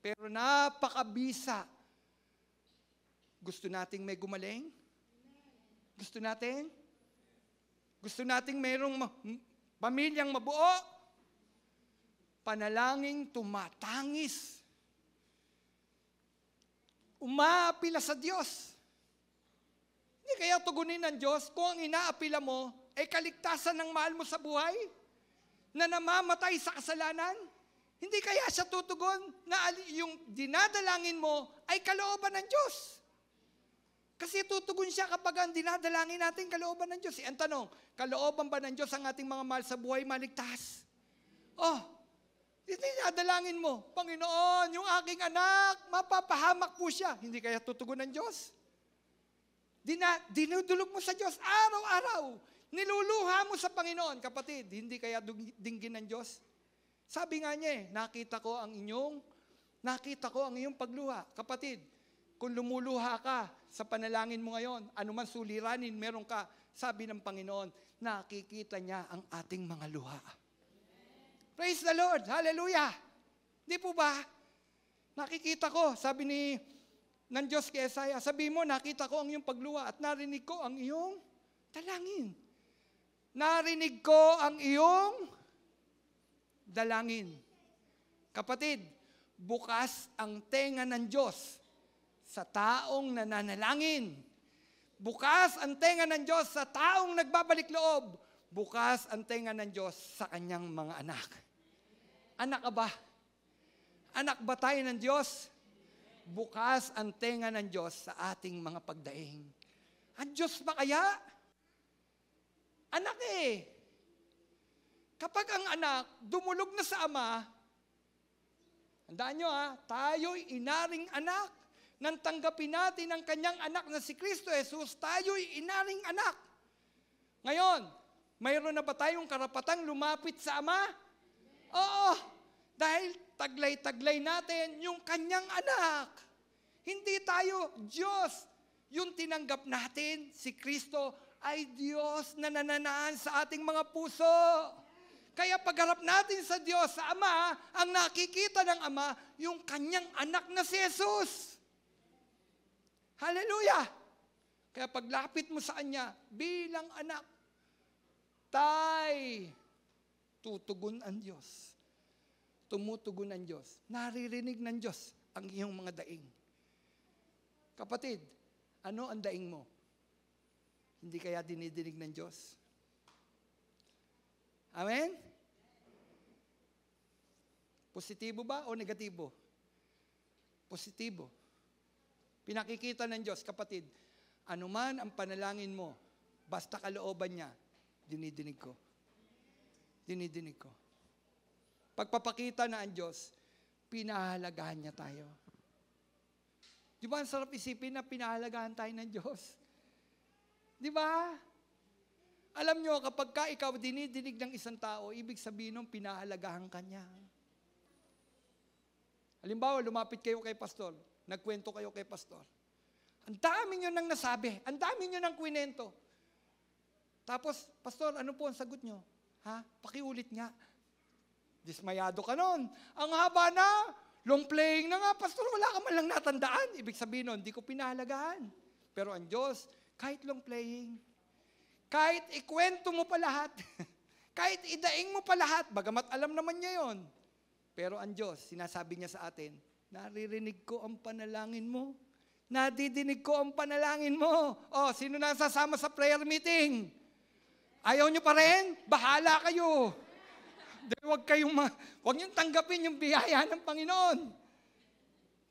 Pero napakabisa. Gusto nating may gumaling? Gusto natin? Gusto nating mayroong pamilyang mabuo? Panalangin tumatangis. Umaapila sa Diyos. Hindi kaya tugunin ng Diyos kung ang inaapila mo ay kaligtasan ng mahal mo sa buhay na namamatay sa kasalanan? Hindi kaya siya tutugon na yung dinadalangin mo ay kalooban ng Diyos? Kasi tutugon siya kapag ang dinadalangin natin kalooban ng Diyos. Ang tanong, kalooban ba ng Diyos ang ating mga mahal sa buhay maligtas? Dinadalangin mo, Panginoon, yung aking anak, mapapahamak po siya. Hindi kaya tutugon ng Diyos? Dinudulog mo sa Diyos araw-araw. Niluluha mo sa Panginoon. Kapatid, hindi kaya dinggin ng Diyos? Sabi nga niya nakita ko ang iyong pagluha. Kapatid, kung lumuluha ka sa panalangin mo ngayon, anuman suliranin meron ka, sabi ng Panginoon, nakikita niya ang ating mga luha. Praise the Lord! Hallelujah! Di po ba? Nakikita ko, sabi ng Diyos kay Isaiah, sabi mo, nakita ko ang iyong pagluha at narinig ko ang iyong dalangin. Narinig ko ang iyong dalangin. Kapatid, bukas ang tenga ng Diyos sa taong nananalangin. Bukas ang tenga ng Diyos sa taong nagbabalik loob. Bukas ang tenga ng Diyos sa kanyang mga anak. Anak ka ba? Anak ba tayo ng Diyos? Bukas ang tenga ng Diyos sa ating mga pagdaing. Ang Diyos ba kaya? Anak eh. Kapag ang anak dumulog na sa ama, tandaan nyo tayo'y inaring anak. Nang tanggapin natin ang kanyang anak na si Kristo Jesus, tayo'y inaring anak. Ngayon, mayroon na ba tayong karapatang lumapit sa ama? Oo, dahil taglay-taglay natin yung kanyang anak. Hindi tayo Diyos. Yung tinanggap natin, si Kristo ay Diyos na nananaan sa ating mga puso. Kaya pagharap natin sa Diyos, sa Ama, ang nakikita ng Ama, yung kanyang anak na si Jesus. Hallelujah! Kaya paglapit mo sa Kanya, bilang anak, tutugon ang Diyos. Tumutugon ang Diyos. Naririnig ng Diyos ang iyong mga daing. Kapatid, ano ang daing mo? Hindi kaya dinidinig ng Diyos? Amen? Positibo ba o negatibo? Positibo. Pinakikita ng Diyos, kapatid, anuman ang panalangin mo, basta kalooban niya, dinidinig ko. Dinidinig ko. Pagpapakita na ang Diyos, pinahalagahan niya tayo. Di ba ang sarap isipin na pinahalagahan tayo ng Diyos? Di ba? Alam nyo, kapag ka ikaw dinidinig ng isang tao, ibig sabihin nung pinahalagahan ka niya. Halimbawa, lumapit kayo kay pastor, nagkwento kayo kay pastor. Ang dami nyo nang nasabi, ang dami nyo nang kwento. Tapos, pastor, ano po ang sagot nyo? Pakiulit nga. Dismayado ka nun. Ang haba na, long playing na nga, pastor, wala ka man lang natandaan. Ibig sabihin nun, di ko pinahalagahan. Pero ang Diyos, kahit long playing, kahit ikwento mo pa lahat, kahit idaing mo pa lahat, bagamat alam naman niya yon. Pero ang Diyos, sinasabi niya sa atin, naririnig ko ang panalangin mo. Nadidinig ko ang panalangin mo. Sino nasasama sa prayer meeting? Ayaw nyo pa rin? Bahala kayo. Huwag niyong tanggapin yung biyaya ng Panginoon.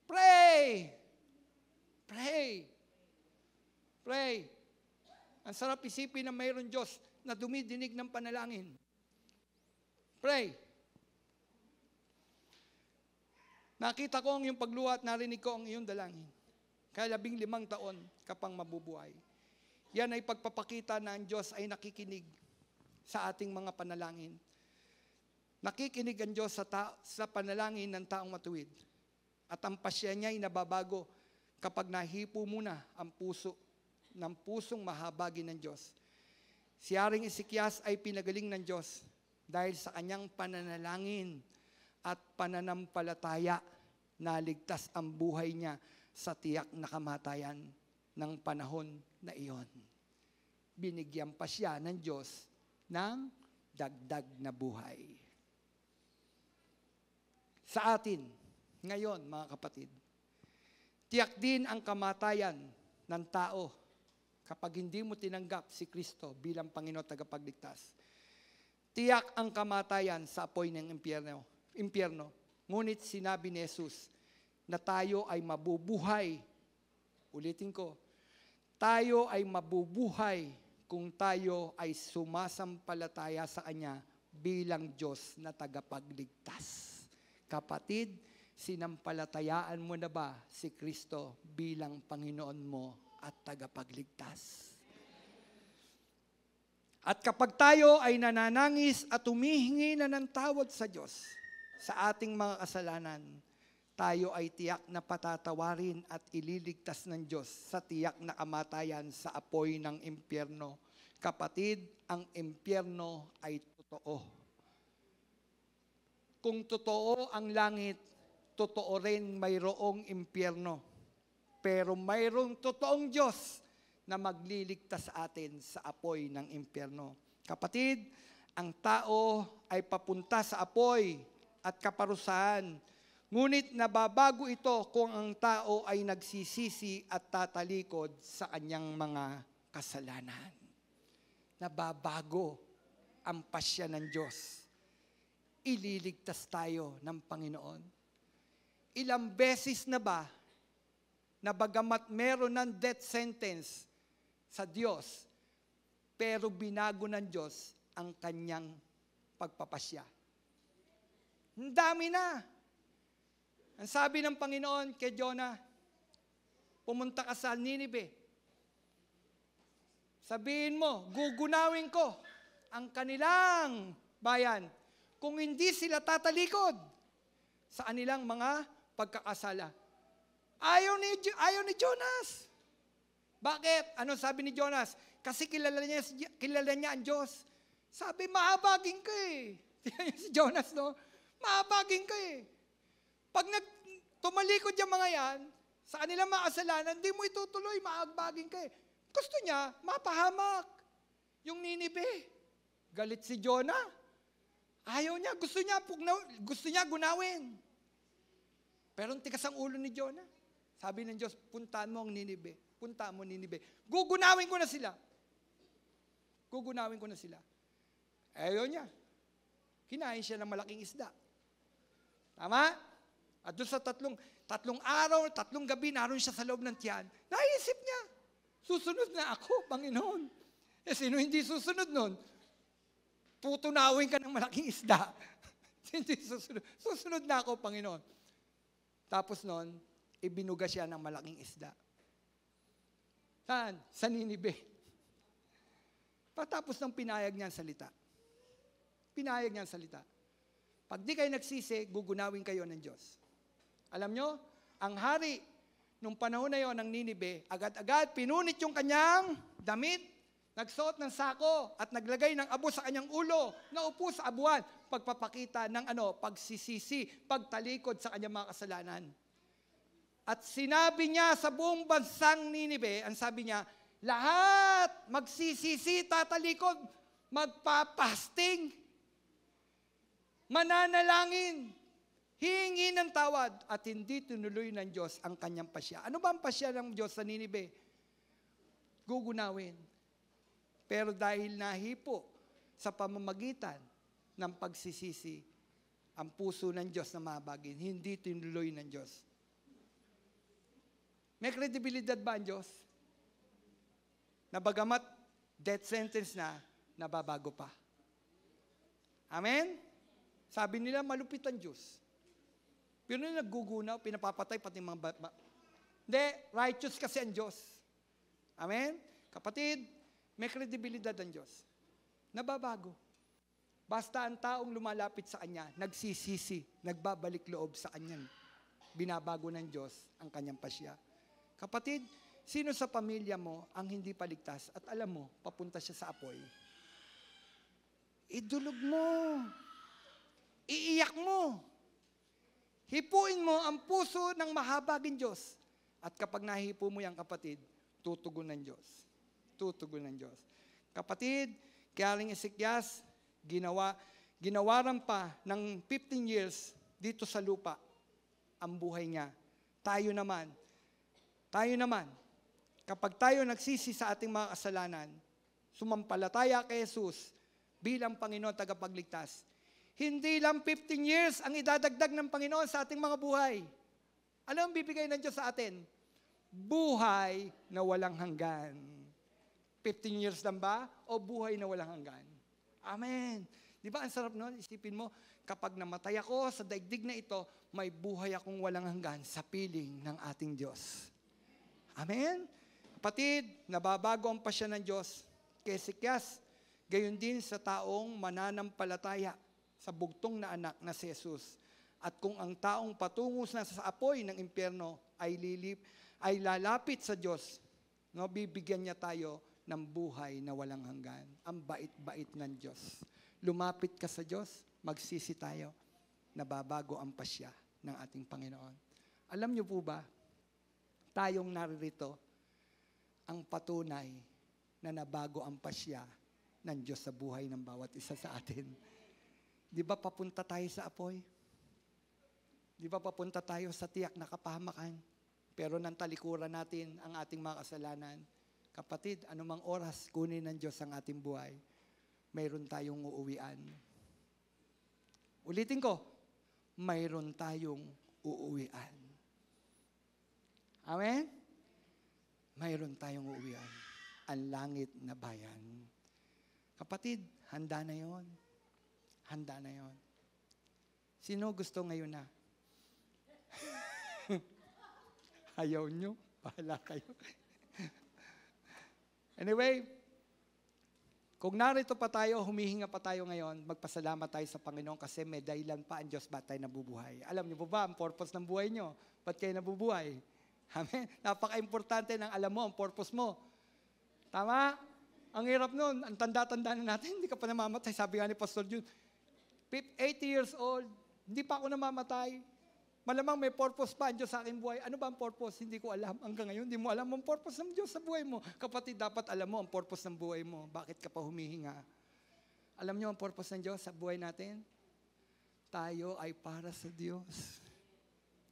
Pray. Pray. Pray. Ang sarap isipin na mayroon Diyos na dumidinig ng panalangin. Pray. Nakita ko ang iyong pagluha at narinig ko ang iyong dalangin. Kaya 15 taon kapang mabubuhay. Yan ay pagpapakita na ang Diyos ay nakikinig sa ating mga panalangin. Nakikinig ang Diyos sa panalangin ng taong matuwid. At ang pasya niya ay nababago kapag nahipo muna ang puso ng pusong mahabagi ng Diyos. Si Haring Ezekias ay pinagaling ng Diyos dahil sa kanyang pananalangin at pananampalataya naligtas ang buhay niya sa tiyak na kamatayan ng panahon na iyon. Binigyan pa siya ng Diyos ng dagdag na buhay. Sa atin, ngayon mga kapatid, tiyak din ang kamatayan ng tao kapag hindi mo tinanggap si Kristo bilang Panginoon at tagapagligtas. Tiyak ang kamatayan sa apoy ng impyerno. Ngunit sinabi ni Jesus na tayo ay mabubuhay. Ulitin ko, tayo ay mabubuhay kung tayo ay sumasampalataya sa Kanya bilang Diyos na tagapagligtas. Kapatid, sinampalatayaan mo na ba si Kristo bilang Panginoon mo at tagapagligtas? At kapag tayo ay nananangis at humihingi na ng tawad sa Diyos sa ating mga kasalanan, tayo ay tiyak na patatawarin at ililigtas ng Diyos sa tiyak na kamatayan sa apoy ng impyerno. Kapatid, ang impyerno ay totoo. Kung totoo ang langit, totoo rin mayroong impyerno. Pero mayroong totoong Diyos na magliligtas sa atin sa apoy ng impyerno. Kapatid, ang tao ay papunta sa apoy at kaparusahan. Ngunit nababago ito kung ang tao ay nagsisisi at tatalikod sa kanyang mga kasalanan. Nababago ang pasya ng Diyos. Ililigtas tayo ng Panginoon. ilang beses na ba na bagamat meron ng death sentence sa Diyos, pero binago ng Diyos ang kanyang pagpapasya? Ang dami na. Ang sabi ng Panginoon kay Jonah, pumunta ka sa Ninive. Sabihin mo, gugunawin ko ang kanilang bayan kung hindi sila tatalikod sa kanilang mga pagkakasala. Ayaw ni Jonas. Bakit? Ano sabi ni Jonas? Kasi kilala niya ang Diyos. Sabi, mahabagin ka eh. Si Jonas, no? Mahabagin ka eh. Pag tumalikod yung mga yan, sa kanilang mga kasalanan, hindi mo itutuloy, mahabagin ka eh. Gusto niya, mapahamak. Yung Ninive. Galit si Jonah. Ayaw niya, gusto niya gunawin. Pero ang tikas ang ulo ni Jonah. Sabi ng Diyos, puntaan mo ang Ninive. Puntaan mo Ninive. Gugunawin ko na sila. Gugunawin ko na sila. Ayaw niya. Kinain siya ng malaking isda. Tama? At doon sa tatlong araw, 3 gabi, naroon siya sa loob ng tiyan. Naisip niya, susunod na ako, Panginoon. Sino hindi susunod nun? Tutunawin ka ng malaking isda. Hindi susunod. Susunod na ako, Panginoon. Tapos nun, ibinuga siya ng malaking isda. Saan? Sa Ninive. Patapos ng pinayag niya ang salita. Pinayag niya ang salita. Pag di kayo nagsisi, gugunawin kayo ng Diyos. Alam nyo, ang hari, nung panahon na yon ng Ninive, agad-agad pinunit yung kanyang damit, nagsuot ng sako, at naglagay ng abo sa kanyang ulo, naupo sa abuan, pagpapakita ng pagsisisi, pagtalikod sa kanyang mga kasalanan. At sinabi niya sa buong bansang Ninive, ang sabi niya, lahat magsisisi, tatalikod, magpapasting, mananalangin, hihingi ng tawad, at hindi tinuloy ng Diyos ang kanyang pasya. Ano ba ang pasya ng Diyos sa Ninive? Gugunawin. Pero dahil nahipo sa pamamagitan ng pagsisisi, ang puso ng Diyos na mabagin, hindi tinuloy ng Diyos. May kredibilidad ba ang Diyos? Na bagamat death sentence na, nababago pa. Amen? Sabi nila, malupit ang Diyos. Pero nila naggugunaw, pinapapatay pati mga Hindi, righteous kasi ang Diyos. Amen? Kapatid, may kredibilidad ang Diyos. Nababago. Basta ang taong lumalapit sa Kanya, nagsisisi, nagbabalik loob sa Kanyang. Binabago ng Diyos ang Kanyang pasya. Kapatid, sino sa pamilya mo ang hindi paligtas at alam mo, papunta siya sa apoy? Idulog mo. Iiyak mo. Hipuin mo ang puso ng mahabagin Diyos. At kapag nahipo mo yan, kapatid, tutugon ng Diyos. Tutugon ng Diyos. Kapatid, kaya rin Ezekias, ginawaran pa ng 15 years dito sa lupa ang buhay niya. Tayo naman, kapag tayo nagsisi sa ating mga kasalanan, sumampalataya kay Jesus bilang Panginoon tagapagligtas, hindi lang 15 years ang idadagdag ng Panginoon sa ating mga buhay. Ano ang bibigay ng Diyos sa atin? Buhay na walang hanggan. 15 years lang ba? O buhay na walang hanggan? Amen. Di ba ang sarap nun? Isipin mo, kapag namatay ako sa daigdig na ito, may buhay akong walang hanggan sa piling ng ating Diyos. Amen? Kapatid, nababago ang pasya ng Diyos kay Ezekias, gayon din sa taong mananampalataya sa bugtong na anak na si Jesus. At kung ang taong patungo na sa apoy ng impyerno ay lalapit sa Diyos, no, bibigyan niya tayo ng buhay na walang hanggan. Ang bait-bait ng Diyos. Lumapit ka sa Diyos, magsisi tayo, nababago ang pasya ng ating Panginoon. Alam niyo po ba, tayong naririto, ang patunay na nabago ang pasya ng Diyos sa buhay ng bawat isa sa atin. Di ba papunta tayo sa apoy? Di ba papunta tayo sa tiyak na kapahamakan? Pero nang talikuran natin ang ating mga kasalanan, kapatid, anumang oras kunin ng Diyos ang ating buhay, mayroon tayong uuwian. Ulitin ko, mayroon tayong uuwian. Amen? Mayroon tayong uuwian. Ang langit na bayan. Kapatid, handa na yon. Handa na yon. Sino gusto ngayon na? Ayaw nyo? Bahala kayo. Anyway, kung narito pa tayo, humihinga pa tayo ngayon, magpasalamat tayo sa Panginoon kasi may dahilan pa ang Diyos ba't tayo nabubuhay. Alam niyo po ba ang purpose ng buhay niyo? Ba't kayo nabubuhay? Amen? Napaka-importante ng alam mo ang purpose mo. Tama? Ang hirap nun, ang tanda-tanda na natin, hindi ka pa namamatay. Sabi nga ni Pastor June, 80 years old, hindi pa ako namamatay. Malamang may purpose pa ang Diyos sa aking buhay. Ano ba ang purpose? Hindi ko alam. Hanggang ngayon, hindi mo alam ang purpose ng Diyos sa buhay mo. Kapatid, dapat alam mo ang purpose ng buhay mo. Bakit ka pa humihinga? Alam niyo ang purpose ng Diyos sa buhay natin? Tayo ay para sa Diyos.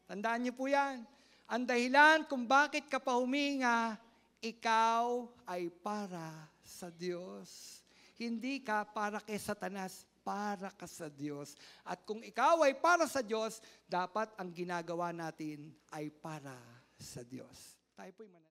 Tandaan niyo po yan. Ang dahilan kung bakit ka pa humihinga, ikaw ay para sa Diyos. Hindi ka para kay Satanas, para ka sa Diyos. At kung ikaw ay para sa Diyos, dapat ang ginagawa natin ay para sa Diyos. Tayo po'y